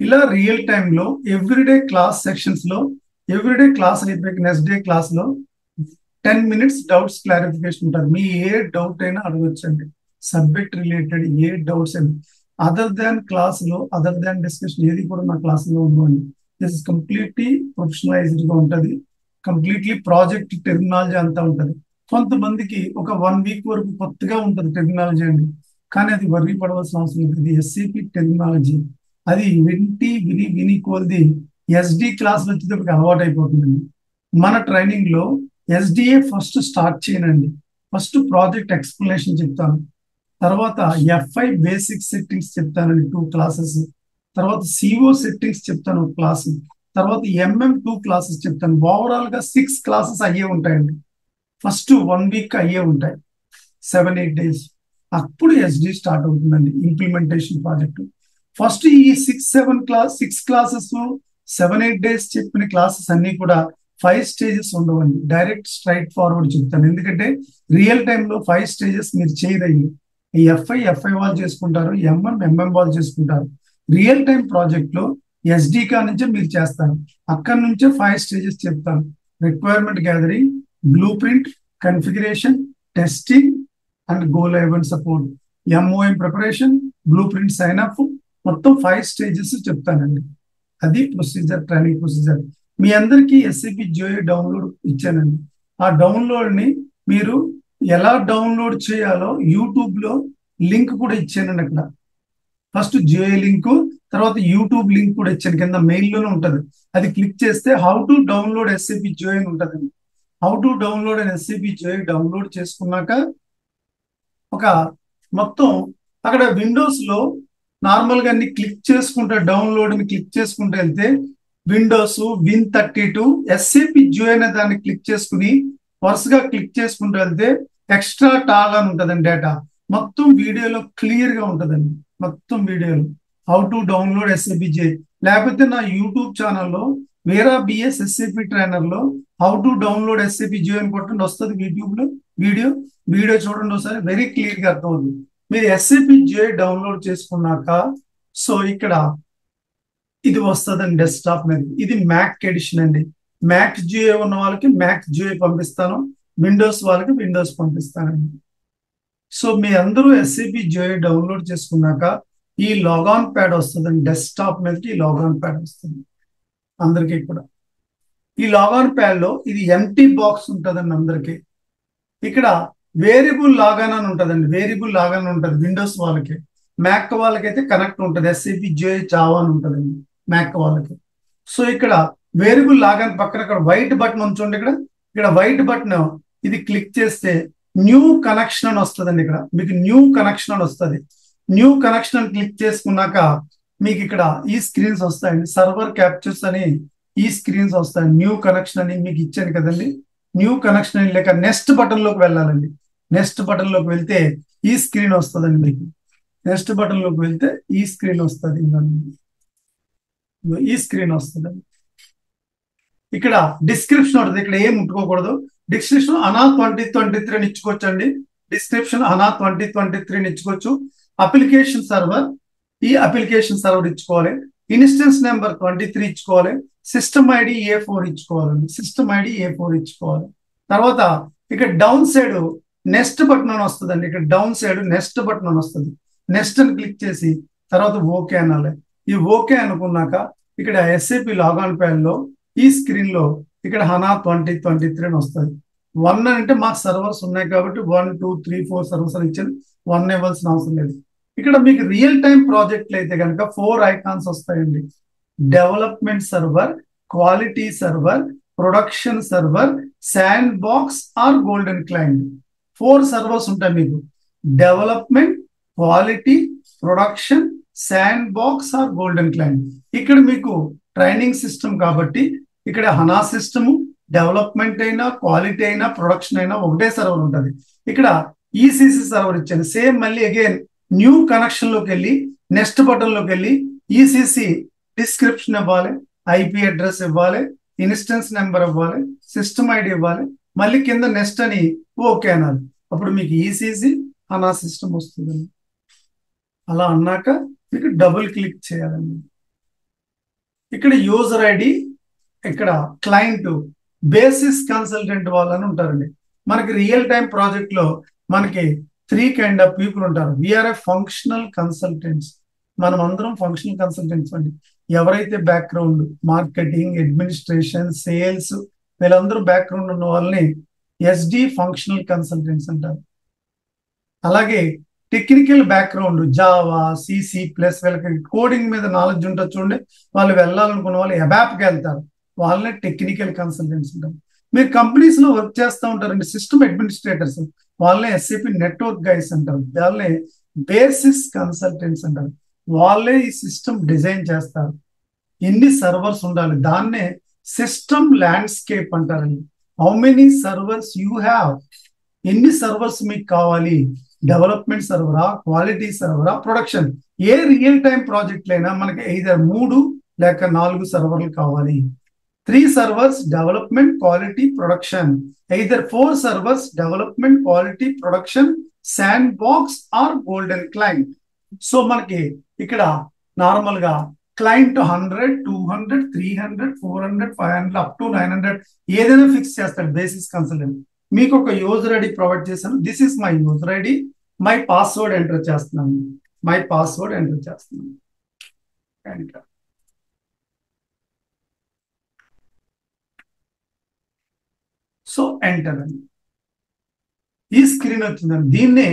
ఇలా real time లో everyday class sections లో ఎవ్రీడే క్లాస్ అయిపోయి నెక్స్ట్ డే క్లాస్ లో 10 minutes డౌట్స్ క్లారిఫికేషన్ ఉంటుంది. మీ ఏ డౌట్ అయినా అడగొచ్చండి. సబ్జెక్ట్ రిలేటెడ్ ఏ డౌట్స్ అయినా అదర్ దాన్ క్లాస్ లో అదర్ దాన్ డిస్కషన్ ఏది కూడా నా క్లాస్ లో ఉందండి. దిస్ ఇస్ కంప్లీట్లీ ప్రొఫెషనలైజ్డ్ గా ఉంటుంది. కంప్లీట్లీ ప్రాజెక్ట్ టెర్మినాలజీ అంతా ఉంటుంది. కొంతమందికి ఒక 1 week వరకు కొత్తగా ఉంటుంది టెర్మినాలజీ అండి, కానీ అది వర్రీ పడవలసిన అవసరం లేదు. ఇది ఎస్సీపీ టెర్మినాలజీ. అది వింటి విని విని కొద్ది ఎస్డి క్లాస్ వచ్చేటప్పటికి అలవాటు అయిపోతుందండి. మన ట్రైనింగ్ లో ఎస్డిఏ ఫస్ట్ స్టార్ట్ చేయనండి. ఫస్ట్ ప్రాజెక్ట్ ఎక్స్ప్లెనేషన్ చెప్తాను, తర్వాత ఎఫ్ఐ బేసిక్ సెట్టింగ్స్ చెప్తానండి 2 classes, తర్వాత సిఓ సెట్టింగ్స్ చెప్తాను 1 class, తర్వాత ఎంఎం 2 classes చెప్తాను. ఓవరాల్ గా 6 classes అయ్యే ఉంటాయండి. ఫస్ట్ 1 week అయ్యే ఉంటాయి, 7-8 days. అప్పుడు ఎస్డి స్టార్ట్ అవుతుందండి ఇంప్లిమెంటేషన్ ప్రాజెక్ట్. ఫస్ట్ ఈ 6 classes 7-8 days చెప్పిన క్లాసెస్ అన్ని కూడా 5 stages ఉండవండి. డైరెక్ట్ స్ట్రైట్ ఫార్వర్డ్ చెప్తాను, ఎందుకంటే రియల్ టైమ్ లో 5 stages మీరు చేయదండి. ఈ ఎఫ్ఐ వాళ్ళు చేసుకుంటారు, ఎంఎం వాళ్ళు చేసుకుంటారు. రియల్ టైం ప్రాజెక్ట్ లో ఎస్డి కా నుంచే మీరు చేస్తారు. అక్కడి నుంచే 5 stages చెప్తాను. Requirement gathering, blueprint, configuration, testing and go live and support, MOM preparation, blueprint sign up, మొత్తం 5 stages చెప్తానండి. అది ప్రొసీజర్, ట్రైనింగ్ ప్రొసీజర్. మీ అందరికీ ఎస్ఏపి జియో డౌన్లోడ్ ఇచ్చానండి. ఆ డౌన్లోడ్ ని మీరు ఎలా డౌన్లోడ్ చేయాలో యూట్యూబ్ లో లింక్ కూడా ఇచ్చానండి. అక్కడ ఫస్ట్ జియో లింక్, తర్వాత యూట్యూబ్ లింక్ కూడా ఇచ్చాను, కింద మెయిల్ లోనే ఉంటది. అది క్లిక్ చేస్తే how to download SAP GUI అని ఉంటదండి. How to download and SAP GUI download చేసుకున్నాక ఒక మొత్తం అక్కడ విండోస్ లో నార్మల్ గా అన్ని క్లిక్ చేసుకుంటే, డౌన్లోడ్ ని క్లిక్ చేసుకుంటే వెళ్తే విండోస్ Win32 ఎస్ఏపి జియో అనే దాన్ని క్లిక్ చేసుకుని వరుసగా క్లిక్ చేసుకుంటూ వెళ్తే ఎక్స్ట్రా టాగ్ అని ఉంటుందండి. డేటా మొత్తం వీడియోలో క్లియర్ గా ఉంటుందండి. మొత్తం వీడియోలో how to download SAP GUI. లేకపోతే నా యూట్యూబ్ ఛానల్లో వేరా బిఎస్ ఎస్ఏపి ట్రైనర్ లో how to download SAP GUI అని కొట్టండి, వస్తుంది యూట్యూబ్ లో వీడియో. వీడియో చూడండి ఒకసారి, వెరీ క్లియర్ గా అర్థమవుతుంది. మీరు ఎస్ఏపి జియో డౌన్లోడ్ చేసుకున్నాక సో ఇక్కడ ఇది వస్తుందండి డెస్క్టాప్ మీద. ఇది మ్యాక్ ఎడిషన్ అండి. మ్యాక్ జియో ఉన్న వాళ్ళకి మ్యాక్ జియో పంపిస్తాను, విండోస్ వాళ్ళకి విండోస్ పంపిస్తానండి. సో మీ అందరూ ఎస్ఏపి జియో డౌన్లోడ్ చేసుకున్నాక ఈ లాగాన్ ప్యాడ్ వస్తుందండి. డెస్క్టాప్ మీదకి ఈ లాగాన్ ప్యాడ్ వస్తుంది అందరికీ కూడా. ఈ లాగాన్ ప్యాడ్ లో ఇది ఎంటీ బాక్స్ ఉంటుందండి అందరికీ. ఇక్కడ వేరియబుల్ లాగాన్ అని ఉంటుందండి. వేరియబుల్ లాగాన్ ఉంటుంది విండోస్ వాళ్ళకి. మ్యాక్ వాళ్ళకైతే కనెక్ట్ ఉంటుంది, ఎస్ఏపి జియో జావా అని ఉంటుందండి మ్యాక్ వాళ్ళకి. సో ఇక్కడ వేరియబుల్ లాగాన్ పక్కన ఇక్కడ వైట్ బటన్ ఉంచండి. ఇక్కడ ఇక్కడ వైట్ బటన్ ఇది క్లిక్ చేస్తే న్యూ కనెక్షన్ అని వస్తుందండి. ఇక్కడ మీకు న్యూ కనెక్షన్ అని వస్తుంది. న్యూ కనెక్షన్ అని క్లిక్ చేసుకున్నాక మీకు ఇక్కడ ఈ స్క్రీన్స్ వస్తాయండి. సర్వర్ క్యాప్చర్స్ అని ఈ స్క్రీన్స్ వస్తాయి. న్యూ కనెక్షన్ అని మీకు ఇచ్చాను కదండి. న్యూ కనెక్షన్ అని లేక నెక్స్ట్ బటన్ లోకి వెళ్ళాలండి. నెక్స్ట్ బటన్ లోకి వెళ్తే ఈ స్క్రీన్ వస్తుందండి మీకు. నెక్స్ట్ బటన్ లోకి వెళ్తే ఈ స్క్రీన్ వస్తుంది. ఈ స్క్రీన్ వస్తుందండి. ఇక్కడ డిస్క్రిప్షన్ ఉంటుంది. ఇక్కడ ఏం ముట్టుకోకూడదు. డిస్క్రిప్షన్ అనా 2023 అని ఇచ్చుకోవచ్చండి. డిస్క్రిప్షన్ అనా 2023 అని ఇచ్చుకోవచ్చు. అప్లికేషన్ సర్వర్, ఈ అప్లికేషన్ సర్వర్ ఇచ్చుకోవాలి. ఇన్స్టెన్స్ నెంబర్ 23 ఇచ్చుకోవాలి. సిస్టమ్ ఐడి A4 ఇచ్చుకోవాలండి. సిస్టమ్ ఐడి A4 ఇచ్చుకోవాలి. తర్వాత ఇక్కడ డౌన్ సైడ్ నెక్స్ట్ బటన్ అని వస్తుందండి. ఇక్కడ డౌన్ సైడ్ నెక్స్ట్ బటన్ అని వస్తుంది. నెక్స్ట్ అని క్లిక్ చేసి తర్వాత ఓకే అనాలి. ఈ ఓకే అనుకున్నాక ఇక్కడ ఎస్ఏపి లాగాన్ ప్యాడ్ లో ఈ స్క్రీన్ లో ఇక్కడ హనా 2023 అని వస్తుంది. 1 అంటే మాకు సర్వర్స్ ఉన్నాయి కాబట్టి 1 2 3 4 సర్వర్స్ అని ఇచ్చాను. 1 ఇవ్వాల్సిన అవసరం లేదు. ఇక్కడ మీకు రియల్ టైం ప్రాజెక్ట్లు అయితే కనుక 4 ఐకాన్స్ వస్తాయండి. Development server, quality server, production server, sandbox or golden client. 4 servers ఉంటాయి మీకు. Development, quality, production, sandbox or golden client. ఇక్కడ మీకు ట్రైనింగ్ సిస్టమ్ కాబట్టి ఇక్కడ హనా సిస్టమ్, డెవలప్మెంట్ అయినా క్వాలిటీ అయినా ప్రొడక్షన్ అయినా ఒకటే సర్వర్ ఉంటుంది. ఇక్కడ ఈసీసీ సర్వర్ ఇచ్చాను. సేమ్ మళ్ళీ అగైన్ న్యూ కనెక్షన్ లోకి వెళ్ళి నెక్స్ట్ బటన్ లోకి వెళ్ళి ఈసీసీ డిస్క్రిప్షన్ ఇవ్వాలి, ఐపీ అడ్రస్ ఇవ్వాలి, ఇన్స్టెన్స్ నెంబర్ ఇవ్వాలి, సిస్టమ్ ఐడి ఇవ్వాలి, మళ్ళీ కింద నెక్స్ట్ అని ఓకే అనాలి. అప్పుడు మీకు ఈసీసీ హనా సిస్టమ్ వస్తుందండి. అలా అన్నాక మీకు డబుల్ క్లిక్ చేయాలండి. ఇక్కడ యూజర్ ఐడి, ఇక్కడ క్లయింట్, బేసిస్ కన్సల్టెంట్ వాళ్ళని ఉంటారండి. మనకి రియల్ టైం ప్రాజెక్ట్ లో మనకి 3 కైండ్ ఆఫ్ పీపుల్ ఉంటారు. వీఆర్ ఏ ఫంక్షనల్ కన్సల్టెంట్స్. మనం అందరం ఫంక్షనల్ కన్సల్టెంట్స్ అండి. ఎవరైతే బ్యాక్గ్రౌండ్ మార్కెటింగ్, అడ్మినిస్ట్రేషన్, సేల్స్ వీళ్ళందరూ బ్యాక్గ్రౌండ్ ఉన్న వాళ్ళని ఎస్డి ఫంక్షనల్ కన్సల్టెంట్స్ అంటారు. అలాగే technical background Java, CC plus వీళ్ళకి కోడింగ్ మీద నాలెడ్జ్ ఉంటుంది చూడండి, వాళ్ళు వెళ్ళాలనుకున్న వాళ్ళు ఎబాప్కి వెళ్తారు, వాళ్ళని టెక్నికల్ కన్సల్టెంట్స్ ఉంటారు. మీరు కంపెనీస్ లో వర్క్ చేస్తూ ఉంటారండి, సిస్టమ్ అడ్మినిస్ట్రేటర్స్, వాళ్ళని ఎస్ఏపి నెట్వర్క్ గైస్ అంటారు, వాళ్ళని బేసిస్ కన్సల్టెంట్స్ అంటారు. వాళ్ళే ఈ సిస్టమ్ డిజైన్ చేస్తారు. ఎన్ని సర్వర్స్ ఉండాలి, దాన్నే సిస్టమ్ ల్యాండ్స్కేప్ అంటారండి. How many servers you have, ఎన్ని సర్వర్స్ మీకు కావాలి, డెవలప్మెంట్ సర్వరా, క్వాలిటీ సర్వరా, ప్రొడక్షన్. ఏ రియల్ టైం ప్రాజెక్ట్ అయినా మనకి ఐదర్ 3 లేక 4 సర్వర్లు కావాలి. 3 servers development, quality, production. Either 4 servers development, quality, production, sandbox or golden client. సో మనకి ఇక్కడ నార్మల్ గా క్లయింట్ 100, 200, 300, 400, 500 అప్ టు 900 ఏదైనా ఫిక్స్ చేస్తారు బేసిస్ కన్సల్టెంట్. మీకు ఒక యూజర్ ఐడి ప్రొవైడ్ చేశాను, this is my user ID, my password enter చేస్తున్నాను, మై పాస్వర్డ్ ఎంటర్ చేస్తున్నాను, ఎంటర్. సో ఎంటర్ అండి, ఈ స్క్రీన్ వచ్చిందండి. దీన్నే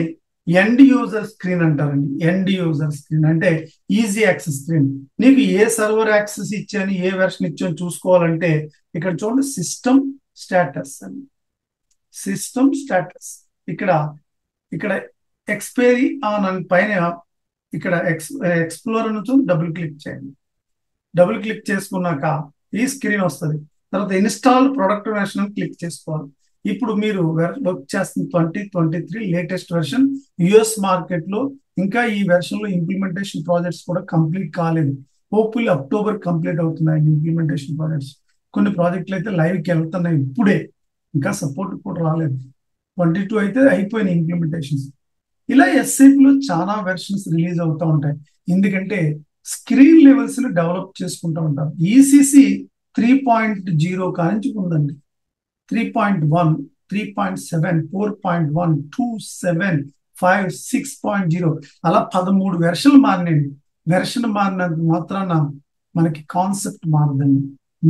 ఎండ్ యూజర్ స్క్రీన్ అంటారండి. ఎండ్ యూజర్ స్క్రీన్ అంటే ఈజీ యాక్సెస్ స్క్రీన్. నీకు ఏ సర్వర్ యాక్సెస్ ఇచ్చాను, ఏ వెర్షన్ ఇచ్చాను చూసుకోవాలంటే ఇక్కడ చూడండి, సిస్టమ్ స్టేటస్ అని, సిస్టమ్ స్టేటస్. ఇక్కడ ఇక్కడ ఎక్స్పైరీ ఆన్ అని పైన ఇక్కడ ఎక్స్ప్లోర్ నుంచి డబుల్ క్లిక్ చేయండి. డబుల్ క్లిక్ చేసుకున్నాక ఈ స్క్రీన్ వస్తుంది. తర్వాత ఇన్స్టాల్ ప్రొడక్ట్ వెర్షన్ క్లిక్ చేసుకోవాలి. ఇప్పుడు మీరు వర్క్ చేస్తున్న 2023 లేటెస్ట్ వెర్షన్. యుఎస్ మార్కెట్ లో ఇంకా ఈ వెర్షన్ లో ఇంప్లిమెంటేషన్ ప్రాజెక్ట్స్ కూడా కంప్లీట్ కాలేదు. హోప్ఫుల్లీ అక్టోబర్ కంప్లీట్ అవుతున్నాయి ఇంప్లిమెంటేషన్ ప్రాజెక్ట్స్. కొన్ని ప్రాజెక్టులు అయితే లైవ్కి వెళ్తున్నాయి ఇప్పుడే, ఇంకా సపోర్ట్ కూడా రాలేదు. 22 అయితే అయిపోయినాయి ఇంప్లిమెంటేషన్స్. ఇలా ఎస్ఏపీలో చాలా వెర్షన్స్ రిలీజ్ అవుతూ ఉంటాయి, ఎందుకంటే స్క్రీన్ లెవెల్స్ ని డెవలప్ చేసుకుంటూ ఉంటారు. ఈసీసీ 3.0 కానించి ఉందండి, 3.1, 3.7, 4.1, 2, 7, 5, 6.0 అలా 13 వెర్షన్లు మారినాయండి. వెర్షన్ మారినంత మాత్రాన మనకి కాన్సెప్ట్ మారదండి.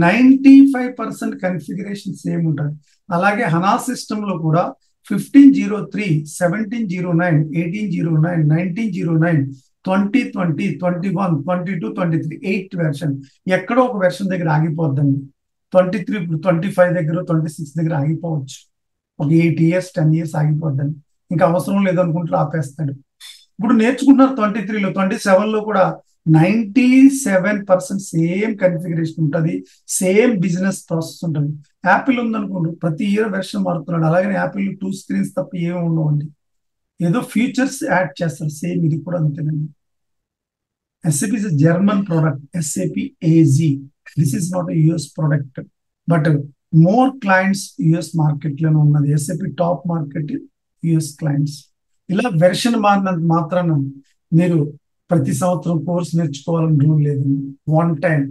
95% కన్ఫిగరేషన్ సేమ్ ఉంటుంది. అలాగే హనా సిస్టమ్ లో కూడా 15.03, 17.09, 18.09, 19.09, 2020, 21, 22, 23 8 వెర్షన్. ఎక్కడో ఒక వెర్షన్ దగ్గర ఆగిపోద్దండి. 23 ఇప్పుడు 25 దగ్గర, 26 దగ్గర ఆగిపోవచ్చు. ఒక 8 years 10 years ఆగిపోద్దండి. ఇంకా అవసరం లేదనుకుంటే ఆపేస్తాడు. ఇప్పుడు నేర్చుకుంటున్నారు 23లో, 27లో కూడా 97% సేమ్ కన్ఫిగరేషన్ ఉంటుంది, సేమ్ బిజినెస్ ప్రాసెస్ ఉంటుంది. యాపిల్ ఉందనుకోండి, ప్రతి ఇయర్ వెర్షన్ మారుతున్నాడు. అలాగే యాపిల్ 2 screens తప్ప ఏమి ఉండవండి, ఏదో ఫీచర్స్ యాడ్ చేస్తారు. సేమ్ ఇది కూడా అంతేనండి. SAP is a German product, SAP AZ. This is not a US product, but more clients US market లోనే ఉన్నది. SAP top market US clients. ఇలా వెర్షన్ మారినంత మాత్రాన మీరు ప్రతి సంవత్సరం కోర్స్ నేర్చుకోవాలని రూల్ లేదు. వన్ టైం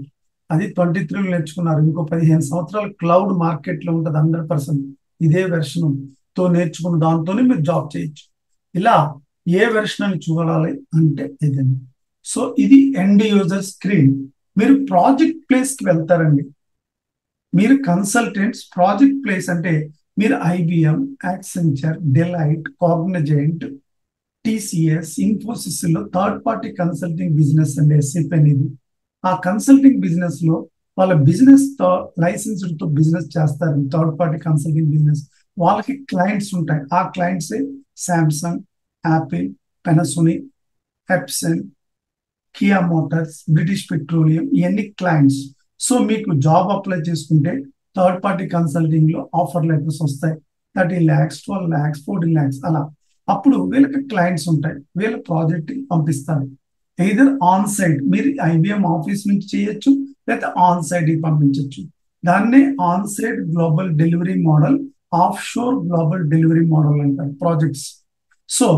అది 23లో నేర్చుకున్నారు, ఇంకో 15 సంవత్సరాలు క్లౌడ్ మార్కెట్ లో ఉంటుంది 100%. ఇదే వెర్షన్ తో నేర్చుకున్న దాంతోనే మీరు జాబ్ చేయొచ్చు. ఇలా ఏ వెర్షన్ అని చూడాలి అంటే ఇదండి. సో ఇది ఎండ్ యూజర్ స్క్రీన్. మీరు ప్రాజెక్ట్ ప్లేస్ కి వెళ్తారండి. మీరు కన్సల్టెంట్స్ ప్రాజెక్ట్ ప్లేస్ అంటే మీరు IBM, Accenture, Delight, Cognizant, TCS, Infosys లో థర్డ్ పార్టీ కన్సల్టింగ్ బిజినెస్ అండి SAP అనేది. ఆ కన్సల్టింగ్ బిజినెస్ లో వాళ్ళ బిజినెస్ తో లైసెన్స్డ్ తో బిజినెస్ చేస్తారు. థర్డ్ పార్టీ కన్సల్టింగ్ బిజినెస్ వాళ్ళకి క్లయింట్స్ ఉంటాయి. ఆ clients Samsung, Apple, Panasonic, Epson, Kia Motors, British Petroleum, ఇవన్నీ క్లయింట్స్. సో మీకు జాబ్ అప్లై చేసుకుంటే థర్డ్ పార్టీ కన్సల్టింగ్ లో ఆఫర్ లెటర్స్ వస్తాయి, 13 lakhs, 12 lakhs, 14 lakhs అలా. అప్పుడు వీళ్ళకి క్లయింట్స్ ఉంటాయి, వీళ్ళ ప్రాజెక్ట్ పంపిస్తారు. ఎయిదర్ ఆన్ సైట్ మీరు IBM ఆఫీస్ నుంచి చేయొచ్చు, లేదా ఆన్ సైట్ పంపించవచ్చు. దాన్నే onsite global delivery model, offshore global delivery model అంటారు ప్రాజెక్ట్స్. సో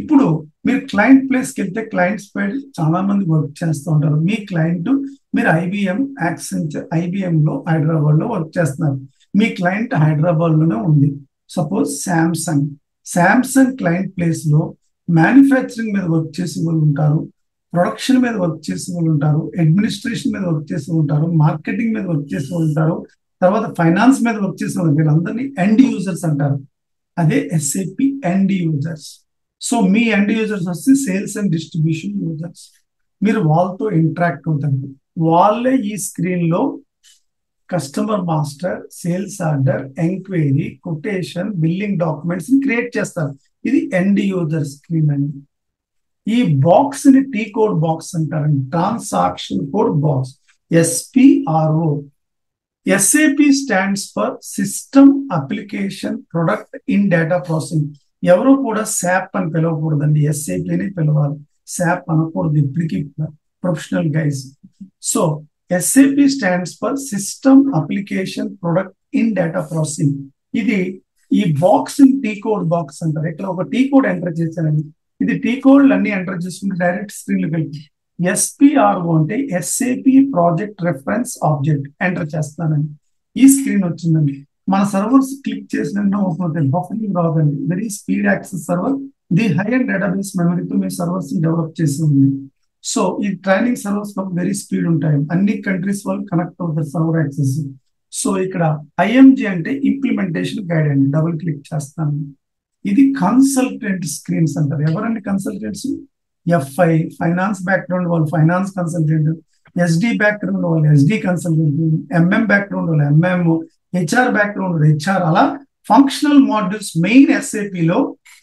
ఇప్పుడు మీరు క్లయింట్ ప్లేస్కి వెళ్తే క్లయింట్స్ పై చాలా మంది వర్క్ చేస్తూ ఉంటారు. మీ క్లయింట్ మీరు ఐబిఎం యాక్సెంచర్ ఐబిఎం లో హైదరాబాద్ లో వర్క్ చేస్తున్నారు. మీ క్లయింట్ హైదరాబాద్ లోనే ఉంది. సపోజ్ శాంసంగ్ క్లయింట్ ప్లేస్ లో మ్యానుఫ్యాక్చరింగ్ మీద వర్క్ చేసే వాళ్ళు ఉంటారు, ప్రొడక్షన్ మీద వర్క్ చేసే వాళ్ళు ఉంటారు, అడ్మినిస్ట్రేషన్ మీద వర్క్ చేసే ఉంటారు, మార్కెటింగ్ మీద వర్క్ చేసే వాళ్ళు ఉంటారు, తర్వాత ఫైనాన్స్ మీద వర్క్ చేసే వాళ్ళు. వీళ్ళందరినీ ఎండ్ యూజర్స్ అంటారు. అదే ఎస్ఏపి ఎండ్ యూజర్స్. సో మీ ఎండ్ యూజర్స్ వస్తే సేల్స్ అండ్ డిస్ట్రిబ్యూషన్ యూజర్స్. మీరు వాళ్ళతో ఇంటరాక్ట్ అవుతారు. వాళ్ళే ఈ స్క్రీన్ లో customer master, sales order, enquiry, quotation, billing documents create చేస్తారు. ఇది ఎండ్ యూజర్ స్క్రీన్ అండి. ఈ బాక్స్ ని టీ కోడ్ బాక్స్ అంటారండి. Transaction code box, SPRO. SAP stands for system application product in data processing. ఎవరు కూడా శాప్ అని పిలవకూడదండి, ఎస్ఏపిని పిలవాలి. శాప్ అనకూడదు ఇప్పటికీ professional guys. So SAP stands for system application product in data processing. ఇది ఈ బాక్స్ టీ కోడ్ బాక్స్ అంటారు. ఇక్కడ ఒక టీ కోడ్ ఎంటర్ చేశానండి. ఇది టీ కోడ్ అన్ని ఎంటర్ చేసుకుంటే డైరెక్ట్ స్క్రీన్ లోకి వెళ్తుంది. ఎస్పిఆర్ఓ అంటే SAP project reference object enter చేస్తానండి. ఈ స్క్రీన్ వచ్చిందండి. మన సర్వర్స్ క్లిక్ చేసిన బఫరింగ్ రాదండి. Very speed access server. The high and database మెమరీతో మీ సర్వర్స్ డెవలప్ చేసి ఉంది. సో ఈ ట్రైనింగ్ సర్వర్స్ వెరీ స్పీడ్ ఉంటాయి. అన్ని కంట్రీస్ వాళ్ళు కనెక్ట్ అవుతారు సర్వర్ యాక్సెస్. సో ఇక్కడ ఐఎంజి అంటే ఇంప్లిమెంటేషన్ గైడ్ అండి. డబుల్ క్లిక్ చేస్తాను. ఇది కన్సల్టెంట్ స్క్రీన్స్ అంటారు. ఎవరండి కన్సల్టెంట్స్? ఎఫ్ఐ ఫైనాన్స్ బ్యాక్గ్రౌండ్ వాళ్ళు ఫైనాన్స్ కన్సల్టెంట్, ఎస్డి బ్యాక్గ్రౌండ్ వాళ్ళు ఎస్డి కన్సల్టెంట్, ఎంఎం బ్యాక్గ్రౌండ్ వాళ్ళు ఎంఎం, హెచ్ఆర్ బ్యాక్గ్రౌండ్ హెచ్ఆర్. అలా ఫంక్షనల్ మాడ్యూల్స్ మెయిన్ ఎస్ఏపిలో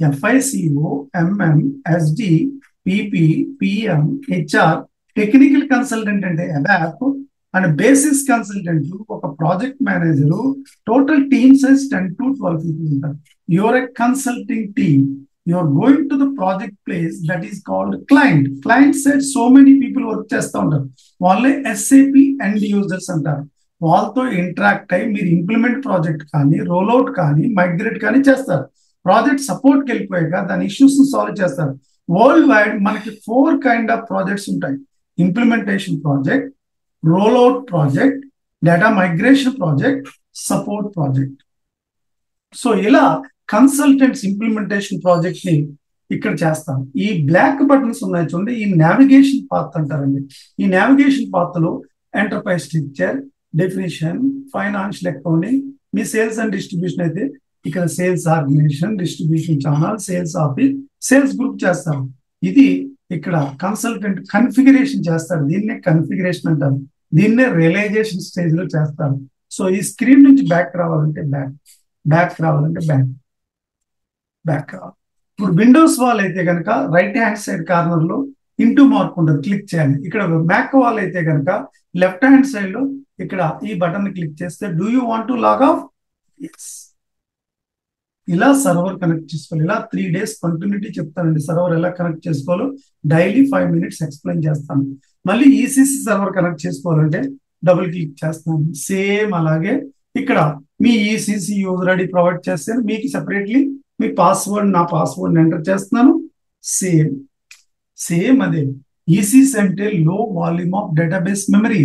FICO, MM, SD, PP, PM, HR. Technical consultant అంటే అడాప్ అండ్ బేసిస్ కన్సల్టెంట్ ఒక project manager. Total team size 10 to 12 people ఉంటారు. Your a consulting team. you're going to the project place that is called client side. So many people work చేస్తూ ఉంటారు. వాళ్ళే SAP end users అంటారు. వాళ్ళతో interact అయ్యి మీరు implement project కానీ, rollout కానీ, మైగ్రేట్ కానీ చేస్తారు. ప్రాజెక్ట్ సపోర్ట్కి వెళ్ళిపోయాక దాని ఇష్యూస్ సాల్వ్ చేస్తారు. వరల్డ్ వైడ్ మనకి 4 kind of ప్రాజెక్ట్స్ ఉంటాయి. Implementation project, rollout project, data migration project, support project. So ఇలా కన్సల్టెంట్స్ ఇంప్లిమెంటేషన్ ప్రాజెక్ట్ ని ఇక్కడ చేస్తాం. ఈ బ్లాక్ బటన్స్ ఉన్నాయి చూడండి, ఈ నావిగేషన్ పాత్ అంటారండి. ఈ నావిగేషన్ పాత్ లో enterprise structure, definition, financial accounting. మీ సేల్స్ అండ్ డిస్ట్రిబ్యూషన్ అయితే ఇక్కడ sales organisation, distribution channel, sales office, sales group చేస్తాం. ఇది ఇక్కడ కన్సల్టెంట్ కన్ఫిగరేషన్ చేస్తారు. దీన్నే కన్ఫిగరేషన్ అంటారు. దీన్నే రియలైజేషన్ స్టేజ్ లో చేస్తారు. సో ఈ స్క్రీన్ నుంచి బ్యాక్ రావాలంటే బ్యాక్ రావాలంటే బ్యాక్ రావాలి. ఇప్పుడు విండోస్ వాల్ అయితే కనుక రైట్ హ్యాండ్ సైడ్ కార్నర్ లో ఇంటూ మార్క్ ఉంటుంది, క్లిక్ చేయాలి. ఇక్కడ మ్యాక్ వాల్ అయితే కనుక లెఫ్ట్ హ్యాండ్ సైడ్ లో ఇక్కడ ఈ బటన్ క్లిక్ చేస్తే do you want to log off? Yes. ఇలా సర్వర్ కనెక్ట్ చేసుకోవాలి. ఇలా 3 days కంటిన్యూటీ చెప్తానండి. సర్వర్ ఎలా కనెక్ట్ చేసుకోవాలో డైలీ 5 minutes ఎక్స్ప్లెయిన్ చేస్తాను. మళ్ళీ ఈసీసీ సర్వర్ కనెక్ట్ చేసుకోవాలంటే డబుల్ క్లిక్ చేస్తాను. సేమ్ అలాగే ఇక్కడ మీ ఈసీసీ యూజర్ ఐడి ప్రొవైడ్ చేస్తే మీకు సెపరేట్లీ మీ పాస్వర్డ్, నా పాస్వర్డ్ ఎంటర్ చేస్తున్నాను. సేమ్ అదే. ఈసీసీ అంటే low volume of database memory.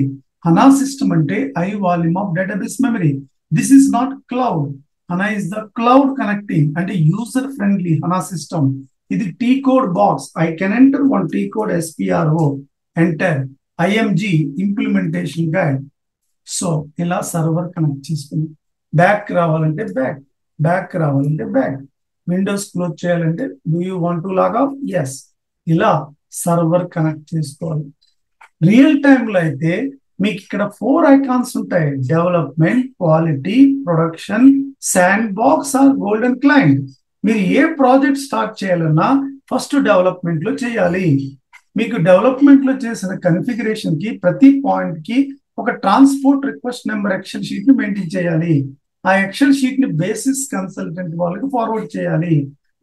HANA system అంటే high volume of database memory. This is not cloud. HANA is the cloud connecting అంటే user friendly HANA system. ఇది T code box. I can enter one T code SPRO, enter IMG implementation guide. So ఇలా server connect చేసుకుని back రావాలంటే back రావాలంటే back. Windows close చేయాలంటే do you want to log off? Yes. ఇలా server connect చేసుకోవాలి. Real time లో అయితే మీకు ఇక్కడ 4 icons ఉంటాయి. Development, quality, production, sandbox or golden client. మీరు ఏ ప్రాజెక్ట్ స్టార్ట్ చేయాలన్నా ఫస్ట్ డెవలప్మెంట్ లో చేయాలి. మీకు డెవలప్మెంట్ లో చేసిన కన్ఫిగరేషన్ కి ప్రతి పాయింట్ కి ఒక transport request number Excel sheet ని మెయింటైన్ చేయాలి. ఆ ఎక్సెల్ షీట్ ని బేసిస్ కన్సల్టెంట్ వాళ్ళకి ఫార్వర్డ్ చేయాలి.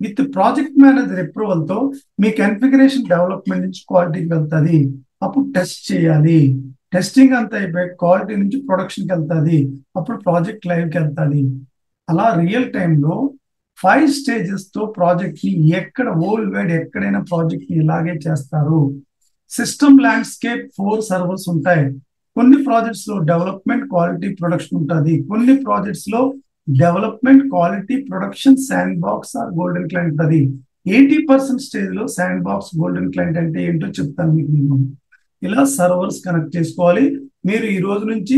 విత్ ప్రాజెక్ట్ మేనేజర్ అప్రూవల్ తో మీ కన్ఫిగరేషన్ డెవలప్మెంట్ నుంచి క్వాలిటీకి వెళ్తుంది. అప్పుడు టెస్ట్ చేయాలి. టెస్టింగ్ అంతా అయిపోయి క్వాలిటీ నుంచి ప్రొడక్షన్కి వెళ్తుంది. అప్పుడు ప్రాజెక్ట్ లైవ్కి వెళ్తుంది. అలా రియల్ టైంలో 5 స్టేజెస్ తో ప్రాజెక్ట్ ని ఎక్కడ వరల్డ్ వైడ్ ఎక్కడైనా ప్రాజెక్ట్ ని ఇలాగే చేస్తారు. సిస్టమ్ ల్యాండ్స్కేప్ 4 సర్వర్స్ ఉంటాయి. కొన్ని ప్రాజెక్ట్స్ లో డెవలప్మెంట్, క్వాలిటీ, ప్రొడక్షన్ ఉంటుంది. కొన్ని ప్రాజెక్ట్స్ లో development, quality, production, sandbox or golden client ఉంటుంది. 80% స్టేజ్ లో శాండ్ బాక్స్, గోల్డెన్ క్లయింట్ అంటే ఏంటో చెప్తాను మీకు నేను. ఇలా సర్వర్స్ కనెక్ట్ చేసుకోవాలి. మీరు ఈ రోజు నుంచి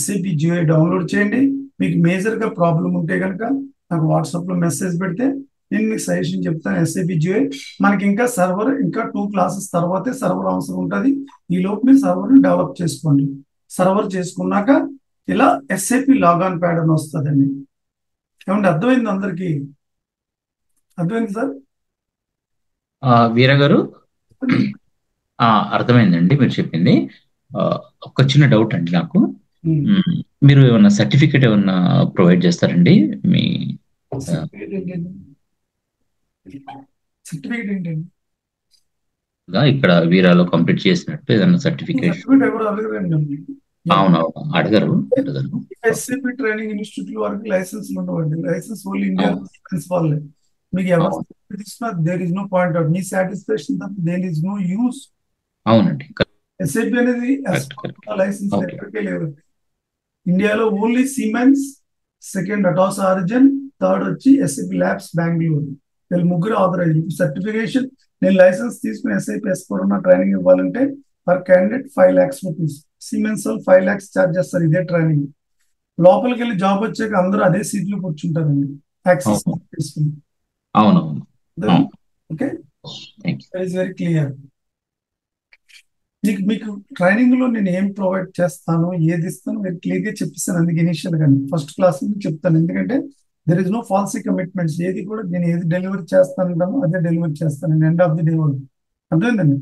SAP GUI డౌన్లోడ్ చేయండి. మీకు మేజర్ గా ప్రాబ్లం ఉంటే కనుక నాకు వాట్సాప్ లో మెసేజ్ పెడితే నేను మీకు సజెషన్ చెప్తాను. SAP GUI మనకి ఇంకా సర్వర్, ఇంకా 2 క్లాసెస్ తర్వాతే సర్వర్ అవసరం ఉంటుంది. ఈ లోపు మీరు సర్వర్ ని డెవలప్ చేసుకోండి. సర్వర్ చేసుకున్నాక ఇలా SAP లాగాన్ ప్యాడ్ అని వస్తుందండి. ఏమంటే అర్థమైంది అందరికి? అర్థమైంది సార్? వీర గారు, అర్థమైందండి మీరు చెప్పింది. ఒక చిన్న డౌట్ అండి నాకు. మీరు ఏమన్నా సర్టిఫికేట్ ఏమన్నా ప్రొవైడ్ చేస్తారండి? మీ సర్టిఫికేట్ ఏంటండి? ఇక్కడ వీరాలో కంప్లీట్ చేసినట్టు ఏదన్నా సర్టిఫికేట్? ఎవరు అడగరండి. అవునవును, అడగరు. SAP ట్రైనింగ్ ఇన్స్టిట్యూట్ వరకు లైసెన్స్ ఉండవండి. లైసెన్స్ ఓన్లీ ఇండియా వాళ్ళే. మీకు ఎవరు తీసుకున్నా there is no point out. మీ సాటిస్ఫాక్షన్ తప్ప దేర్ ఇస్ నో యూస్. అవునండి, SAP అనేది లైసెన్స్ ఎక్కడికే లేదు. ఇండియాలో only Siemens, second Atos origin, third వచ్చి SAP ల్యాబ్స్ బెంగళూరు. వీళ్ళు ముగ్గురు ఆథరైజ్. సర్టిఫికేషన్ నేను లైసెన్స్ తీసుకుని SAP S/4HANA ట్రైనింగ్ ఇవ్వాలంటే per candidate 5 lakhs rupees. Siemens వాళ్ళు 5 lakhs ఛార్జ్ చేస్తారు ఇదే ట్రైనింగ్. లోపలికి వెళ్ళి జాబ్ వచ్చాక అందరూ అదే సీట్లు కూర్చుంటారండి యాక్సెస్ తీసుకుని. అవునవును. Okay, very clear. మీకు ట్రైనింగ్ లో నేను ఏం ప్రొవైడ్ చేస్తాను, ఏది ఇస్తాను వెరీ క్లియర్ గా చెప్పిస్తాను. అందుకే ఇనిషియల్ గా ఫస్ట్ క్లాస్ నుంచి చెప్తాను. ఎందుకంటే there is no false commitments. ఏది కూడా నేను ఏది డెలివరీ చేస్తానంటానో అదే డెలివరీ చేస్తాను ఎండ్ ఆఫ్ ది డే వరకు. అర్థమైందండి?